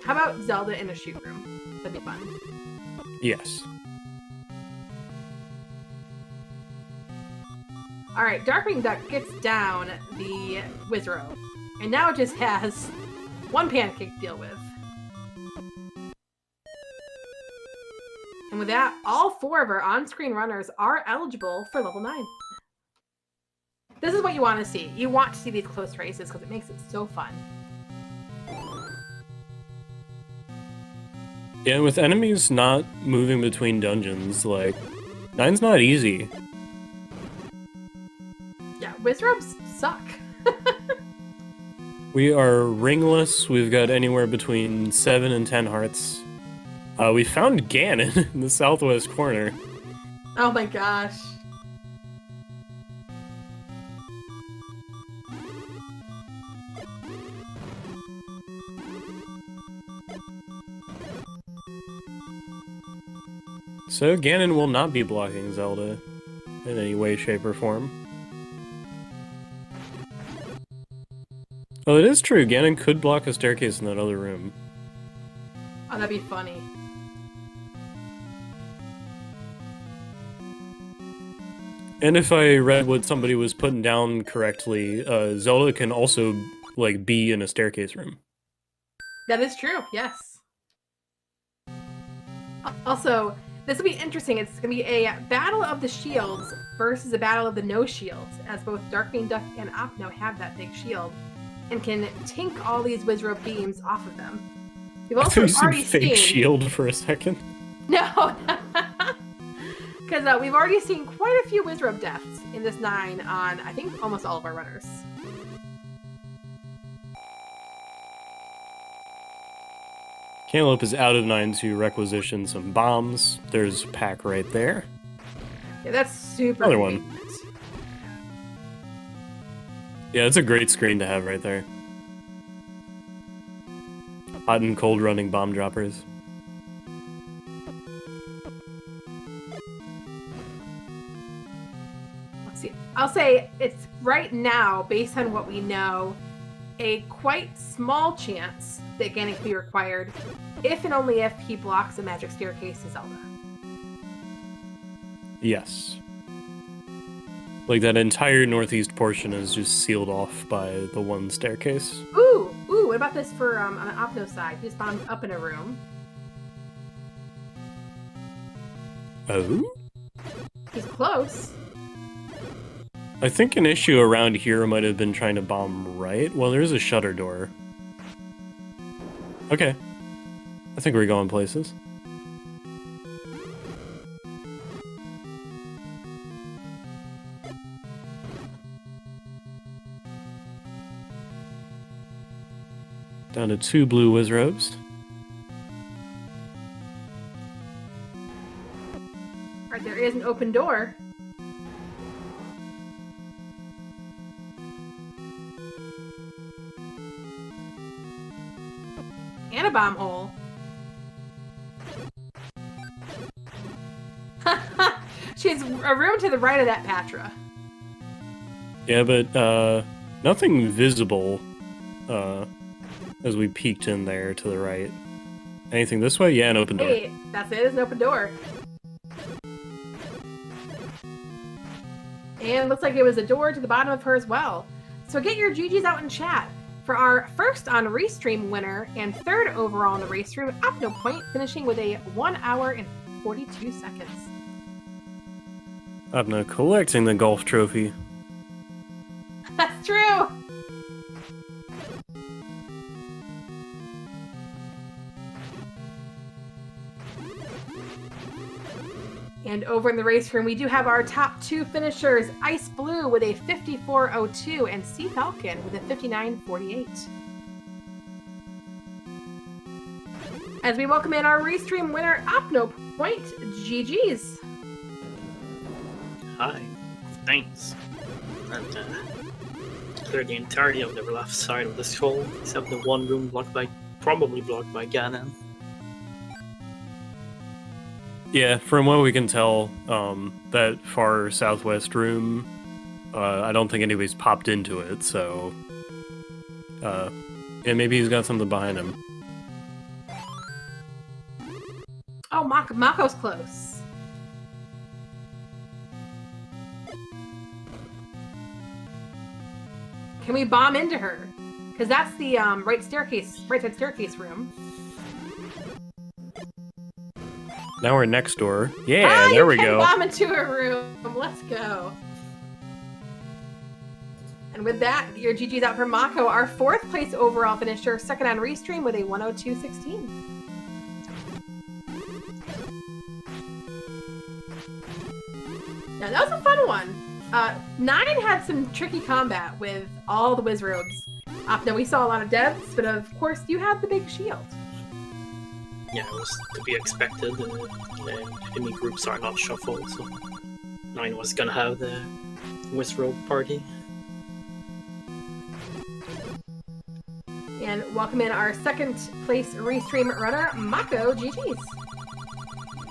How about Zelda in a shoot room? That'd be fun. Yes. Alright, Darkwing Duck gets down the Wizrobe, and now it just has one pancake to deal with. And with that, all 4 of our on-screen runners are eligible for level 9. This is what you want to see. You want to see these close races because it makes it so fun. Yeah, with enemies not moving between dungeons, like, 9's not easy. Yeah, Wizrobes suck. We are ringless. We've got anywhere between 7 and 10 hearts. We found Ganon in the southwest corner. Oh my gosh. So Ganon will not be blocking Zelda in any way, shape, or form. Oh, it is true. Ganon could block a staircase in that other room. Oh, that'd be funny. And if I read what somebody was putting down correctly, Zelda can also, like, be in a staircase room. That is true, yes. Also, this will be interesting. It's going to be a battle of the shields versus a battle of the no shields, as both Darkwing Duck and Opno have that big shield and can tink all these Wizrobe beams off of them. We've also already seen fake shield for a second. No. Because we've already seen quite a few Wizrobe deaths in this 9 on, I think, almost all of our runners. Cantaloupe is out of 9 to requisition some bombs. There's a pack right there. Yeah, that's super Another one. convenient. Yeah, it's a great screen to have right there. Hot and cold running bomb droppers. Let's see. I'll say it's right now, based on what we know, a quite small chance that Ganon can be required if and only if he blocks a magic staircase to Zelda. Yes. Like that entire northeast portion is just sealed off by the one staircase. Ooh, what about this for on the Opno side? He just bombed up in a room. Oh? He's close. I think an issue around here might have been trying to bomb right. Well, there's a shutter door. Okay. I think we're going places. Down to 2 blue Wizrobes. Alright, there is an open door. And a bomb hole. She's a room to the right of that Patra. Yeah, but nothing visible as we peeked in there to the right. Anything this way? Yeah, an open door. Hey, that's it. It's an open door. And it looks like it was a door to the bottom of her as well. So get your GGs out in chat for our first on Restream winner and 3rd overall in the race room, Opno Point, finishing with a 1 hour and 42 seconds. Opno collecting the golf trophy. That's true! And over in the race room, we do have our top 2 finishers, Ice Blue with a 54.02 and Sea Falcon with a 59.48. As we welcome in our Restream winner, Opno Point, GG's. Hi, thanks. And cleared the entirety of the left side of the skull, except the one room probably blocked by Ganon. Yeah, from what we can tell, that far southwest room, I don't think anybody's popped into it, so... yeah, maybe he's got something behind him. Oh, Mako's close. Can we bomb into her? Because that's the right side staircase room. Now we're next door. Yeah, there we go. Bomb into a room. Let's go. And with that, your GG's out for Mako, our 4th place overall finisher, 2nd on Restream with a 102.16. Now that was a fun one. 9 had some tricky combat with all the Wizrobes. Now we saw a lot of deaths, but of course you had the big shield. Yeah, it was to be expected. The enemy groups are not shuffled, so 9 was gonna have the Wizrobe party. And welcome in our 2nd place Restream runner, Mako. GG's.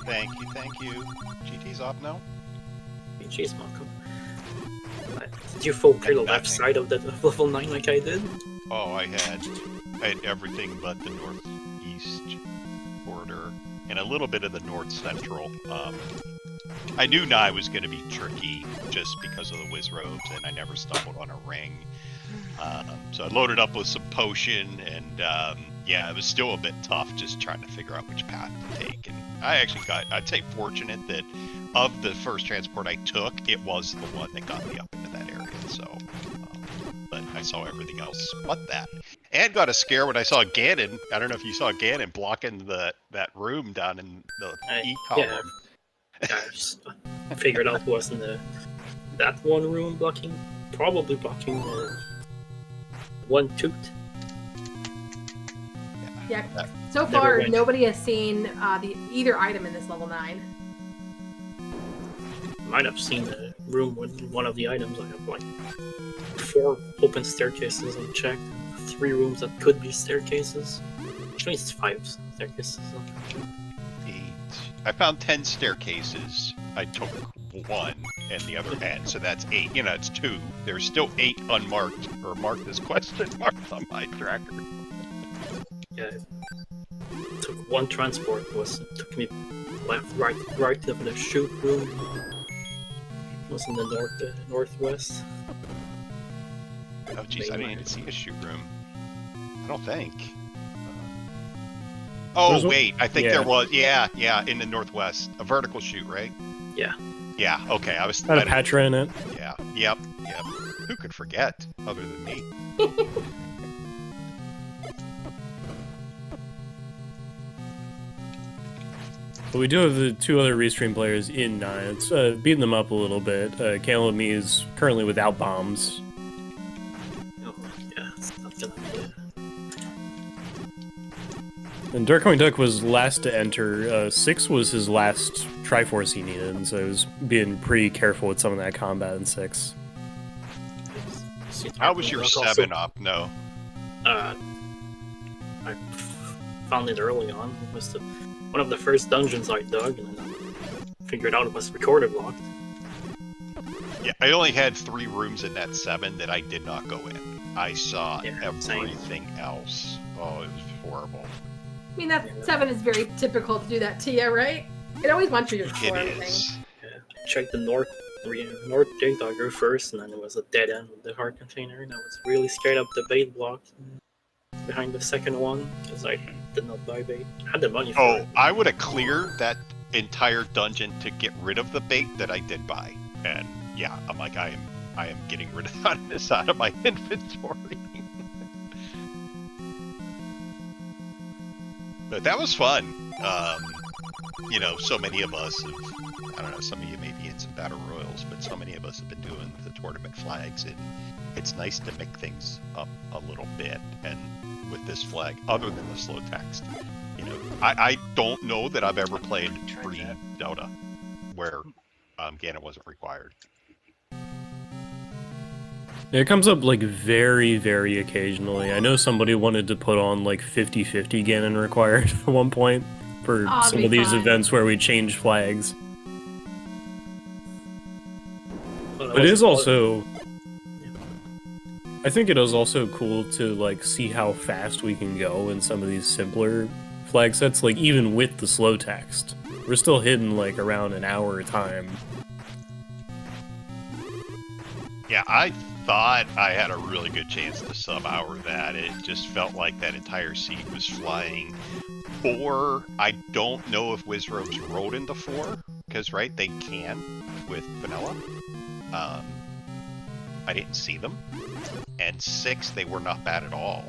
Thank you. GT's up now? GG's, Mako. Did you full clear the left side of the level 9 like I did? Oh, I had everything but the northeast border and a little bit of the north central. I knew Nye was going to be tricky just because of the Wizrobes, and I never stumbled on a ring. So I loaded up with some potion, and yeah, it was still a bit tough just trying to figure out which path to take. And I actually I'd say fortunate that of the first transport I took, it was the one that got me up into that area. So, but I saw everything else but that. And got a scare when I saw Ganon. I don't know if you saw Ganon blocking that room down in the E column. Yeah. I figured out was in that one room probably blocking one tooth. Yeah. So Never far, mind. nobody has seen either item in this level 9. Might have seen the room with one of the items. I have like 4 open staircases unchecked, 3 rooms that could be staircases. Actually, it's 5 staircases unchecked. 8. I found 10 staircases. I took 1 and the other end, so that's 8. You know, it's 2. There's still 8 unmarked, or marked as question marks on my tracker. Yeah, it took 1 transport. It took me left, right of the shoot room. It was in the northwest. Oh, jeez, I didn't even see a shoot room. I don't think. Oh, wait, I think there was. Yeah, in the northwest. A vertical shoot, right? Yeah. Yeah, okay, I was... Had a Patra in it. Yeah, yep. Who could forget, other than me? But we do have the 2 other restream players in 9. It's beating them up a little bit. Caleb and me is currently without bombs. Oh, yeah, it's not gonna be And Darkwing Duck was last to enter. 6 was his last Triforce he needed, and so he was being pretty careful with some of that combat in 6. How was your 7 up? No. I found it early on. It was one of the first dungeons I dug, and then I figured out it was recorder blocked. Yeah, I only had 3 rooms in that 7 that I did not go in. I saw everything else. Oh, it was horrible. I mean, that 7 is very typical to do that to you, right? It always wants you to explore It everything. is. Yeah, I checked the north gate dogger first, and then it was a dead end with the heart container, and I was really scared of the bait block behind the second one, because I did not buy bait. I had the money for it. I would have cleared that entire dungeon to get rid of the bait that I did buy. And yeah, I'm like, I am getting rid of this out of my inventory. But that was fun. You know, so many of us have, I don't know, some of you may be in some battle royals, but so many of us have been doing the tournament flags, and it's nice to make things up a little bit. And with this flag, other than the slow text, you know, I don't know that I've ever played pre-Dota where Ganon wasn't required. It comes up like very, very occasionally. I know somebody wanted to put on like 50-50 Ganon required at one point for some of these events where we change flags. But it is also... I think it is also cool to like see how fast we can go in some of these simpler flag sets, like even with the slow text. We're still hitting like around an hour a time. Yeah, I thought I had a really good chance to sub-hour that. It just felt like that entire seed was flying. Or, I don't know if Wizrobes rode into 4, because, right, they can with vanilla. I didn't see them. And 6, they were not bad at all,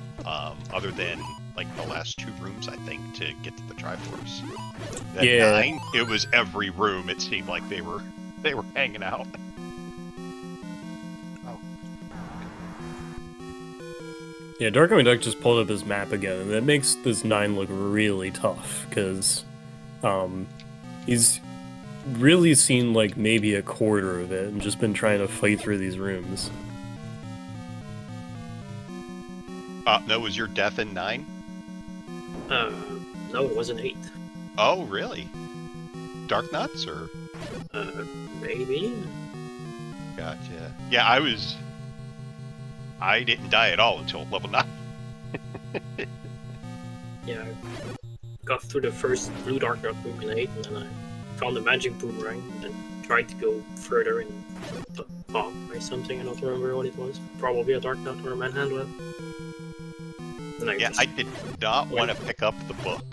other than, like, the last 2 rooms, I think, to get to the Triforce. Then Yeah. 9, it was every room, it seemed like they were hanging out. Yeah, Darkwing Duck just pulled up his map again, and that makes this 9 look really tough, because he's really seen like maybe a quarter of it and just been trying to fight through these rooms. No, was your death in 9? No, it was an 8. Oh, really? Dark Nuts, or? Maybe? Gotcha. Yeah, I didn't die at all until level 9. Yeah, I got through the first blue dark room in 8, and then I found the magic boomerang, and then tried to go further and pop or something. I don't remember what it was. Probably a dark nut or a manhandler. I did not want to pick up the book,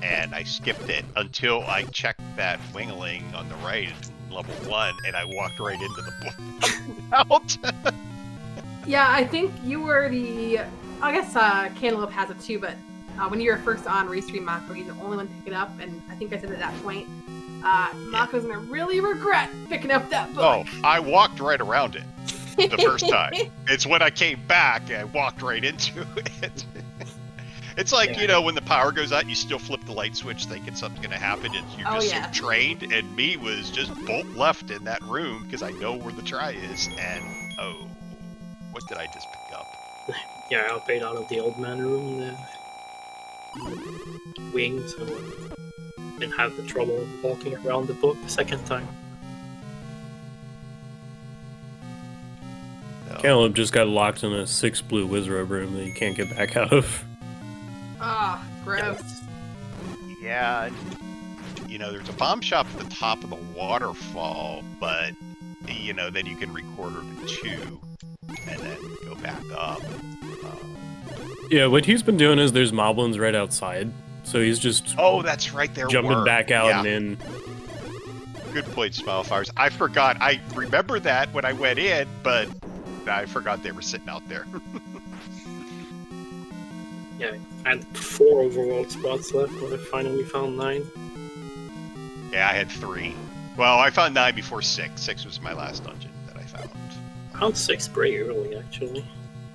and I skipped it until I checked that wingling on the right in level 1, and I walked right into the book. Out. Yeah, I think you were the... I guess Cantaloupe has it too, but when you were first on Restream Macro, he's the only one to pick it up, and I think I said at that point, Mako's gonna really regret picking up that book. Oh, I walked right around it the first time. It's when I came back, I walked right into it. It's like, when the power goes out, you still flip the light switch thinking something's going to happen, and you're just so trained, and me was just bolt left in that room because I know where the try is, and what did I just pick up? Yeah, I paid out of the old man room, the wing, so I didn't have the trouble walking around the book the second time. Caleb just got locked in a 6 blue Wizrobe room that you can't get back out of. Ah, gross. Yeah, there's a bomb shop at the top of the waterfall, but, then you can record her to 2 and then go back up. Yeah, what he's been doing is there's moblins right outside, so he's just that's right, there jumping back out and in. Good point, Smilefires. I forgot. I remember that when I went in, but I forgot they were sitting out there. Yeah, I had 4 overworld spots left when I finally found 9. Yeah, I had 3. Well, I found 9 before 6. 6 was my last dungeon that I found. I found 6 pretty early, actually.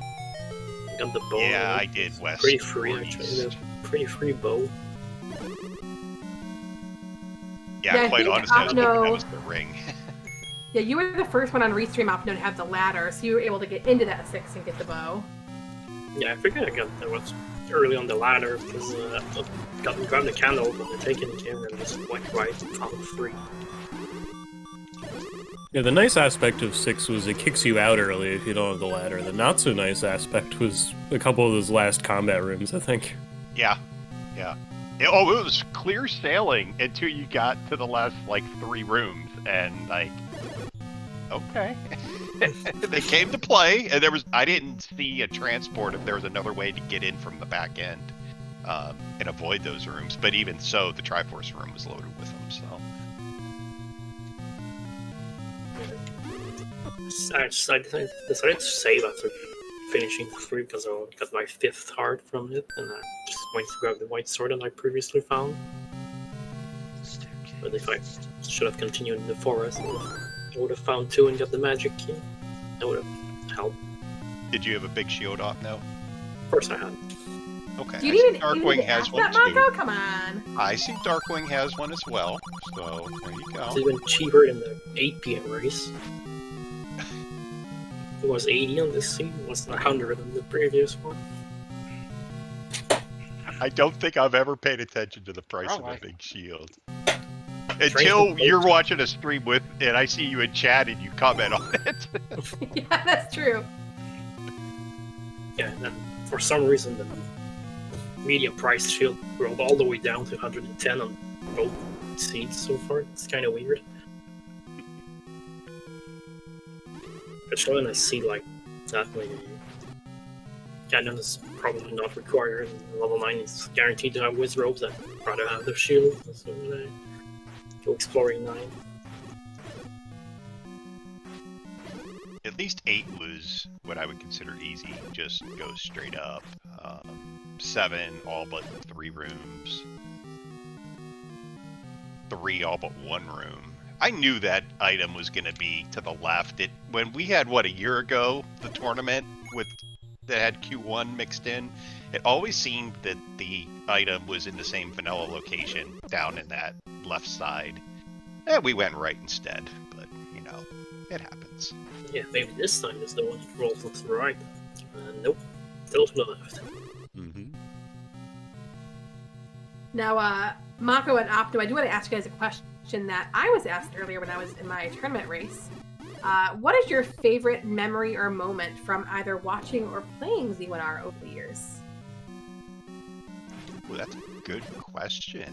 I got the bow. Yeah, I did west. Pretty free, actually. Pretty free bow. Yeah, quite honestly, I was hoping that was the ring. Yeah, you were the first one on Restream Opno to have the ladder, so you were able to get into that 6 and get the bow. Yeah, I figured I got that was early on the ladder because I grabbed the candle when I taking the camera and just went right and found 3. Yeah, the nice aspect of 6 was it kicks you out early if you don't have the ladder. The not so nice aspect was a couple of those last combat rooms, I think. Yeah. It was clear sailing until you got to the last, 3 rooms, and, okay. They came to play, and I didn't see a transport if there was another way to get in from the back end and avoid those rooms. But even so, the Triforce room was loaded with them, so. I decided to save after finishing 3 because I got my 5th heart from it, and I just went to grab the white sword that I previously found. But if I should have continued in the forest, I would have found 2 and got the magic key. That would have helped. Did you have a big shield off now? Of course I had. Okay. Do you Darkwing has one too. Mako? Come on. I see Darkwing has one as well. So there you go. It's even cheaper in the 8 PM race. It was 80 on this scene. It was 100 on the previous one. I don't think I've ever paid attention to the price of a big shield. Until you're watching a stream with, and I see you in chat and you comment on it. Yeah, that's true. Yeah, and then for some reason the medium price shield rolled all the way down to 110 on both seats so far. It's kind of weird. Especially when I see like that, Cannon is probably not required, and level 9 is guaranteed to have Wizrobes. I'd rather have the shield, so go exploring 9. At least 8 was what I would consider easy. Just go straight up. 7, all but 3 rooms. 3, all but 1 room. I knew that item was going to be to the left. When we had, a year ago, the tournament that had Q1 mixed in, it always seemed that the item was in the same vanilla location down in that left side. And we went right instead, but, it happens. Yeah, maybe this time is the one that rolls to the right. Nope, still to the left. Mm-hmm. Now, Mako and Opto, I do want to ask you guys a question that I was asked earlier when I was in my tournament race. What is your favorite memory or moment from either watching or playing Z1R over the years? Well, that's a good question.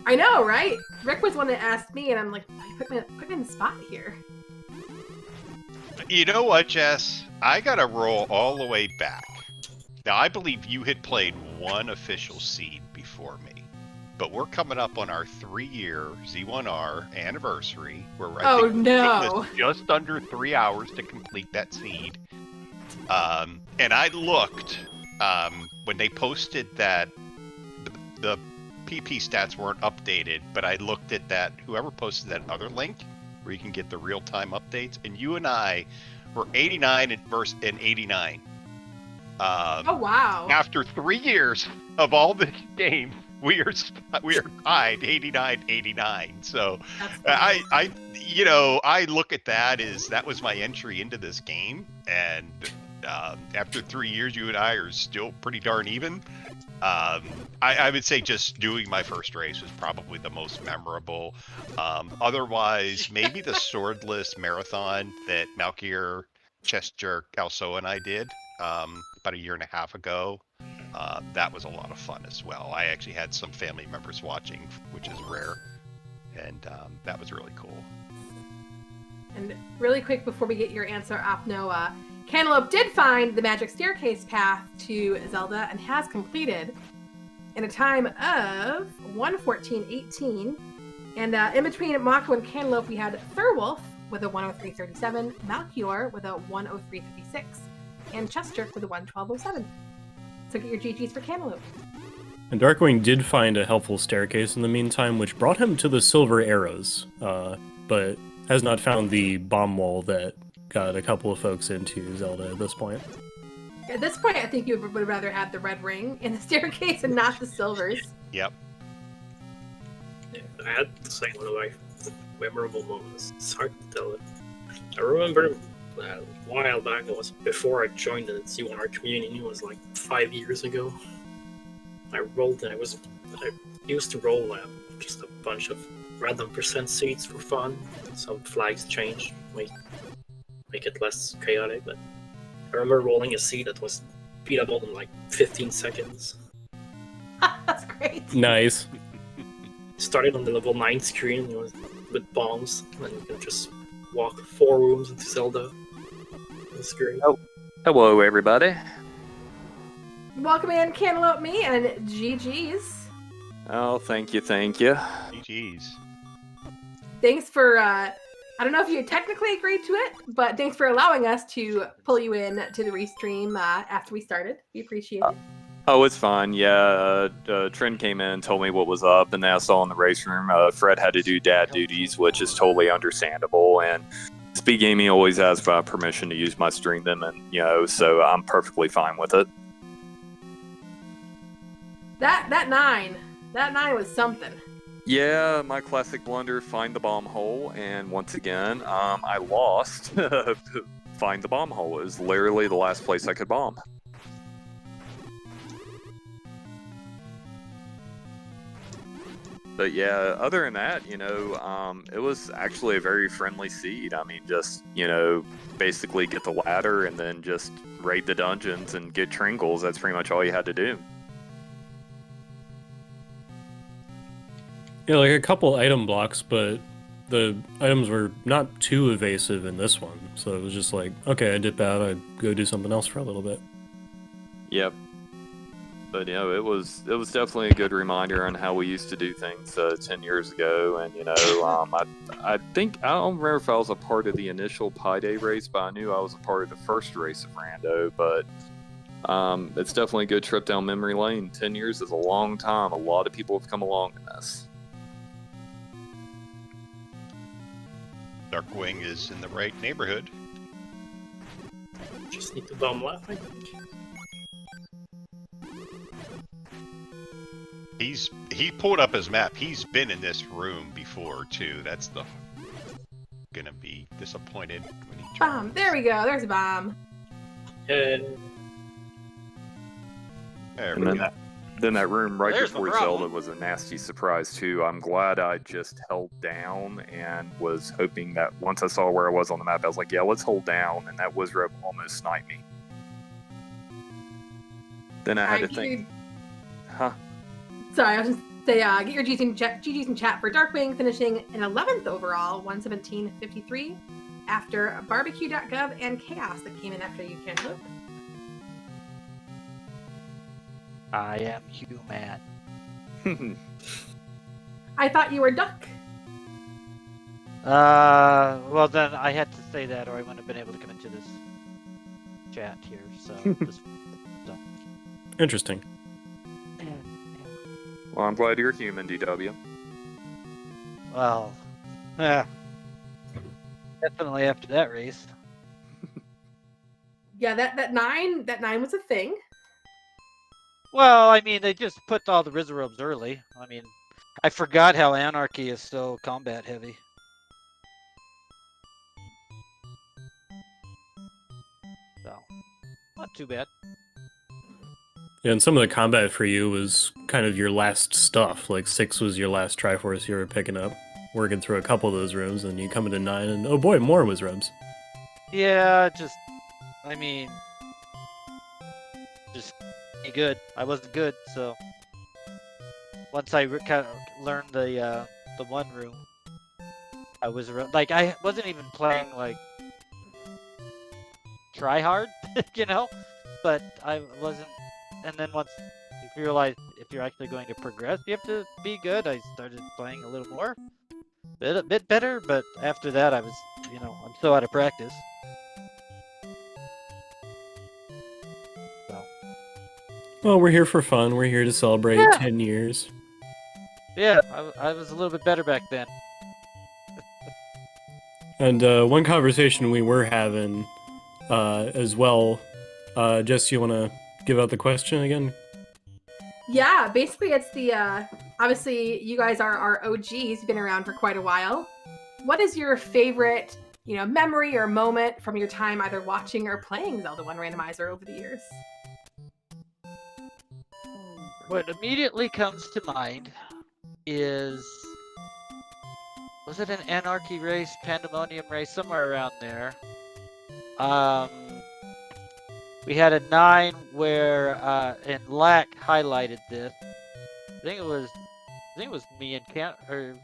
I know, right? Rick was one that asked me, and I'm like, put me in the spot here. You know what, Jess? I gotta roll all the way back. Now, I believe you had played one official seed before me. But we're coming up on our 3-year Z1R anniversary, where I think it took us just under 3 hours to complete that seed. And I looked when they posted that the PP stats weren't updated, but I looked at that, whoever posted that other link where you can get the real-time updates, and you and I were 89 and 89. Oh wow! After 3 years of all the games, we are tied 89. So I look at that as that was my entry into this game, and after 3 years, you and I are still pretty darn even. I would say just doing my first race was probably the most memorable. Otherwise, maybe the swordless marathon that Malkier, Chester, Calso, and I did about a year and a half ago. That was a lot of fun as well. I actually had some family members watching, which is rare, and that was really cool. And really quick before we get your answer, Opno, Cantaloupe did find the magic staircase path to Zelda and has completed in a time of 1:14:18. And in between Mako and Cantaloupe, we had Thurwolf with a 1:03:37, Malchior with a 1:03:56, and Chester with a 1:12:07. So get your GGs for Cantaloupe. And Darkwing did find a helpful staircase in the meantime, which brought him to the silver arrows, but has not found the bomb wall that got a couple of folks into Zelda at this point. At this point, I think you would rather have the red ring in the staircase and not the silvers. Yep. Yeah, I had to say one of my memorable moments. It's hard to tell it. I remember a while back, it was before I joined the C1R community, it was like 5 years ago. I used to roll just a bunch of random percent seeds for fun. Some flags changed, make it less chaotic, but I remember rolling a seed that was beatable in like 15 seconds. That's great. Nice. Started on the level 9 screen, with bombs, and you can just walk 4 rooms into Zelda. That's great. Oh, hello everybody. Welcome in, Cantaloupe Me, and GG's. Oh, thank you. GG's. Thanks for, I don't know if you technically agreed to it, but thanks for allowing us to pull you in to the restream after we started. We appreciate it. Oh, it's fine. Yeah, Trent came in and told me what was up, and then I saw in the race room Fred had to do dad duties, which is totally understandable. And Speed Gaming always asks for permission to use my stream them, and so I'm perfectly fine with it. That nine was something. Yeah, my classic blunder, find the bomb hole, and once again, I lost. Find the bomb hole is literally the last place I could bomb. But yeah, other than that, it was actually a very friendly seed. I mean, just, basically get the ladder and then just raid the dungeons and get trinkles. That's pretty much all you had to do. Yeah, like a couple item blocks, but the items were not too evasive in this one. So it was just like, okay, I dip out, I go do something else for a little bit. Yep. But it was definitely a good reminder on how we used to do things 10 years ago. And I think I don't remember if I was a part of the initial Pi Day race, but I knew I was a part of the first race of Rando. But it's definitely a good trip down memory lane. 10 years is a long time. A lot of people have come along in this. Darkwing is in the right neighborhood. Just need to bomb left, I think. He pulled up his map. He's been in this room before too. That's gonna be disappointed when he Bomb. There we go. There's a bomb. There we go. Then that room right There's before Zelda was a nasty surprise too. I'm glad I just held down and was hoping that once I saw where I was on the map, I was like, yeah, let's hold down, and that Wizrobe almost sniped me. Then I had to think, Sorry, I was just say get your GGs in chat for Darkwing finishing in 11th overall, 117.53, after barbecue.gov and Chaos that came in after you, Cantaloupe. I am human. I thought you were Duck. Well then I had to say that, or I wouldn't have been able to come into this chat here. So, Interesting. Well, I'm glad you're human, DW. Well, yeah. Definitely after that race. Yeah, that nine was a thing. Well, I mean, they just put all the Rizarobes early. I mean, I forgot how Anarchy is so combat heavy. So, not too bad. Yeah, and some of the combat for you was kind of your last stuff. Like 6 was your last Triforce you were picking up, working through a couple of those rooms, and you come into 9, and oh boy, more was rooms. Yeah, I mean, just be good. I wasn't good, so once I kind of learned the one room, I was like, I wasn't even playing like try hard, you know, but I wasn't. And then once you realize if you're actually going to progress, you have to be good. I started playing a little more, a bit better, but after that, I was, I'm so out of practice. So. Well, we're here for fun. We're here to celebrate 10 years. Yeah, I was a little bit better back then. And one conversation we were having as well, Jess, you want to give out the question again? Yeah, basically it's the obviously you guys are our OGs, you've been around for quite a while. What is your favorite, memory or moment from your time either watching or playing Zelda 1 Randomizer over the years? What immediately comes to mind is, was it an Anarchy race, Pandemonium race, somewhere around there? We had a 9 where, and Lack highlighted this. I think it was me and Kant and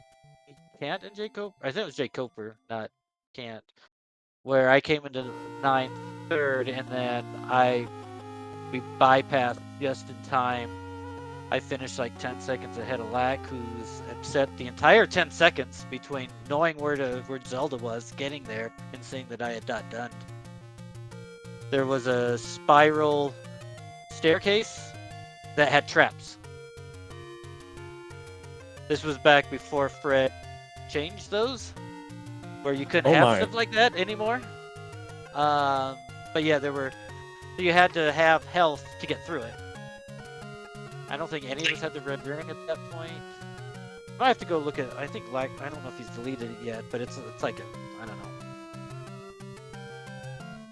Jay Coper. I think it was Jay Coper, not Kant. Where I came into 9th, 3rd, and then we bypassed just in time. I finished like 10 seconds ahead of Lack, who's upset the entire 10 seconds between knowing where Zelda was, getting there, and seeing that I had not done. There was a spiral staircase that had traps. This was back before Fred changed those, where you couldn't have stuff like that anymore. But yeah, you had to have health to get through it. I don't think any of us had the red ring at that point. I have to go look at. I think I don't know if he's deleted it yet, but it's like I don't know,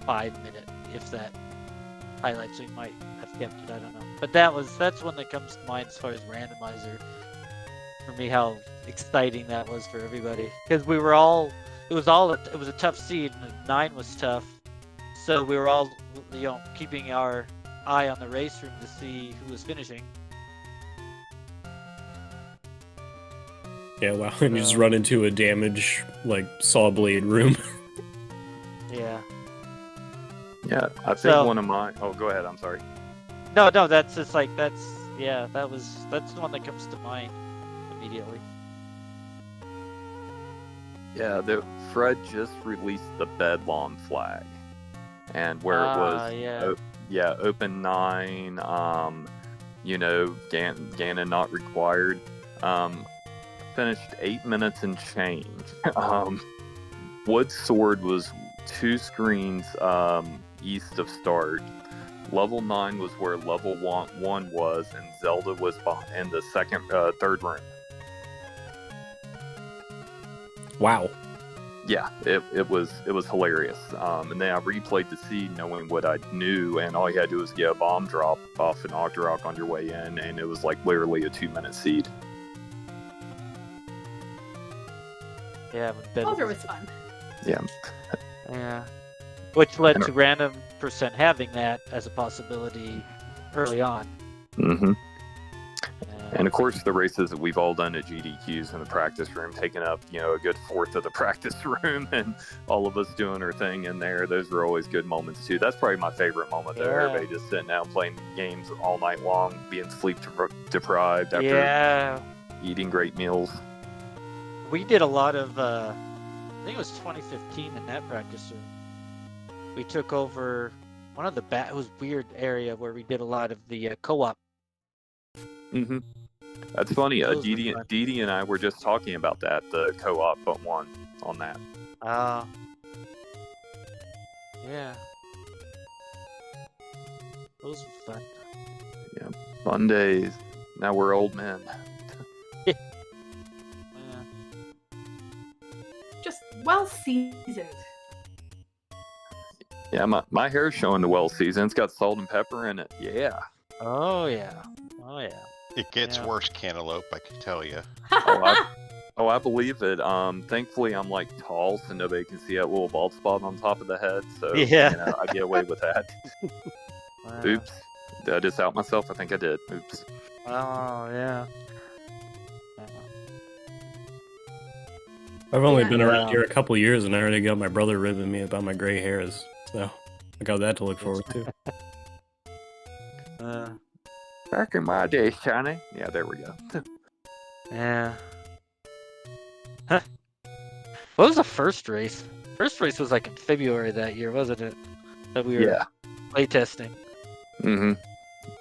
5-minute, if that, highlight. So you might have kept it. I don't know. But that's one that comes to mind as far as Randomizer for me. How exciting that was for everybody, because we were all. It was a tough seed, and 9 was tough. So we were all, keeping our eye on the race room to see who was finishing. Yeah, wow, and you just run into a damaged, saw blade room. Yeah. Yeah, I think one of my... Oh, go ahead, I'm sorry. No, that's just that's the one that comes to mind immediately. Yeah, Fred just released the Bedlam flag, and where it was, open 9, Ganon not required. Finished 8 minutes and change. Wood Sword was 2 screens east of start. Level 9 was where level 1 was, and Zelda was in the third room. Wow. Yeah, it was hilarious. And then I replayed the seed knowing what I knew, and all you had to do was get a bomb drop off an Octorok on your way in, and it was literally a 2-minute seed. Yeah, Boulder was fun. Yeah. Yeah. Which led to random percent having that as a possibility early on. Mm-hmm. And of course, the races that we've all done at GDQs in the practice room, taking up, a good fourth of the practice room, and all of us doing our thing in there. Those were always good moments too. That's probably my favorite moment there. Everybody just sitting down playing games all night long, being sleep deprived after eating great meals. We did a lot of, I think it was 2015 in that practice room. We took over one of it was weird area where we did a lot of the co-op. Mm-hmm. That's funny. Those were Dee fun. Dee and I were just talking about that, the co-op one on that. Yeah. Those were fun. Fun days. Now we're old men. Yeah. Just well seasoned. Yeah, my hair's showing the well season. It's got salt and pepper in it. Yeah. Oh yeah. Oh yeah. It gets Yeah. worse, Cantaloupe, I can tell you. I believe it. Thankfully I'm like tall, so nobody can see that little bald spot on top of the head. So Yeah. I get away with that. Wow. Oops. Did I just out myself? I think I did. Oops. Oh yeah. I've only Yeah. been around Yeah. here a couple years, and I already got my brother ribbing me about my gray hairs. So I got that to look forward to. Back in my day, Shiny. Yeah, there we go. Yeah. Huh. What was the first race? First race was like in February that year, wasn't it? That we were Yeah. playtesting. Mm-hmm.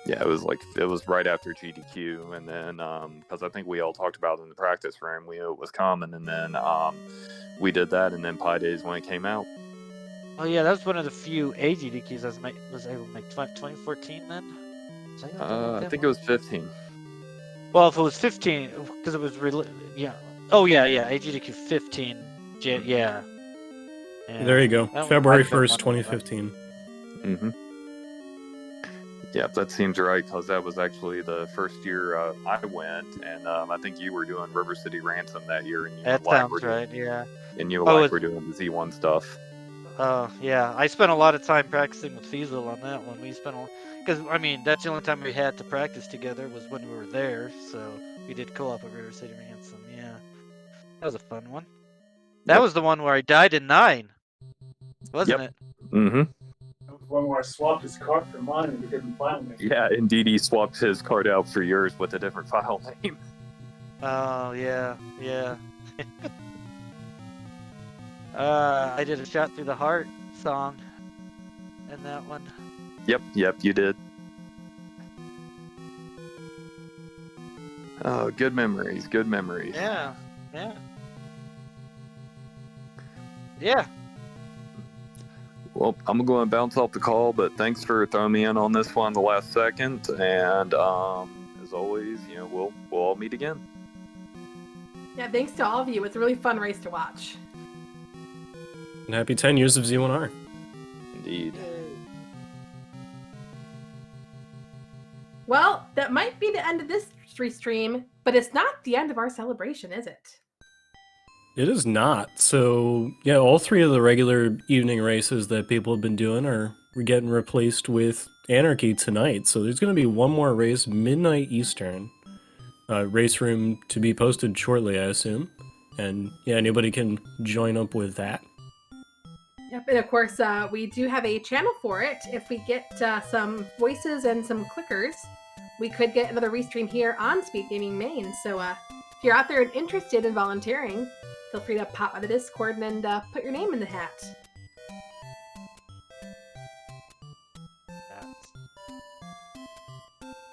Yeah, it was right after GDQ, and then because I think we all talked about it in the practice room, we knew it was coming, and then we did that, and then Pi Days when it came out. Oh yeah, that was one of the few AGDQs I was able to make. 2014 then? Was I able to make I that think one? it was 15. Well, if it was 15, because it was yeah. Oh yeah, AGDQ 15. Yeah. There you go. That one February might have been 1st, one of them. 2015. Mm-hmm. Yeah, that seems right, because that was actually the first year I went, and I think you were doing River City Ransom that year, and you That and Lack sounds were doing, right. Yeah. and you and Oh, Lack it's- were doing the Z1 stuff. Oh yeah, I spent a lot of time practicing with Feasel on that one. We spent because I mean that's the only time we had to practice together was when we were there. So we did co-op at River City Ransom. Yeah, that was a fun one. That Yep. was the one where I died in 9, wasn't it? Mm-hmm. That was one where I swapped his card for mine and we didn't file it. Yeah, indeed, he swapped his card out for yours with a different file name. Oh yeah. I did a shot through the heart song in that one. Yep, you did. Oh, good memories. Yeah. Well, I'm going to bounce off the call, but thanks for throwing me in on this one the last second. And as always, we'll all meet again. Yeah, thanks to all of you. It's a really fun race to watch. And happy 10 years of Z1R. Indeed. Well, that might be the end of this stream, but it's not the end of our celebration, is it? It is not. So, yeah, all 3 of the regular evening races that people have been doing are getting replaced with Anarchy tonight. So there's going to be one more race, midnight Eastern. Race room to be posted shortly, I assume. And yeah, anybody can join up with that. Yep, and of course, we do have a channel for it. If we get some voices and some clickers, we could get another restream here on Speed Gaming Main. So if you're out there and interested in volunteering, feel free to pop by the Discord and put your name in the hat.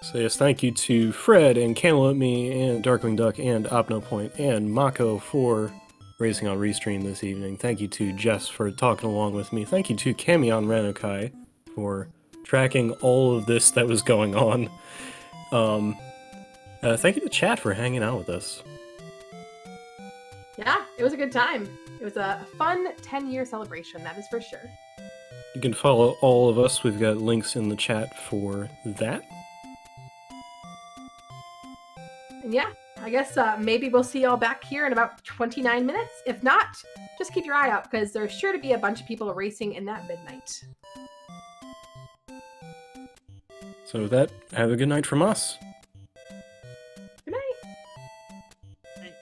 So yes, thank you to Fred and Cantaloupe Me and Darkwing Duck and OpnoPoint and Mako for racing on Restream this evening. Thank you to Jess for talking along with me. Thank you to Kamion Ranokai for tracking all of this that was going on. Thank you to chat for hanging out with us. Yeah, it was a good time. It was a fun 10-year celebration, that is for sure. You can follow all of us. We've got links in the chat for that. And yeah, I guess maybe we'll see y'all back here in about 29 minutes. If not, just keep your eye out because there's sure to be a bunch of people racing in that midnight. So with that, have a good night from us.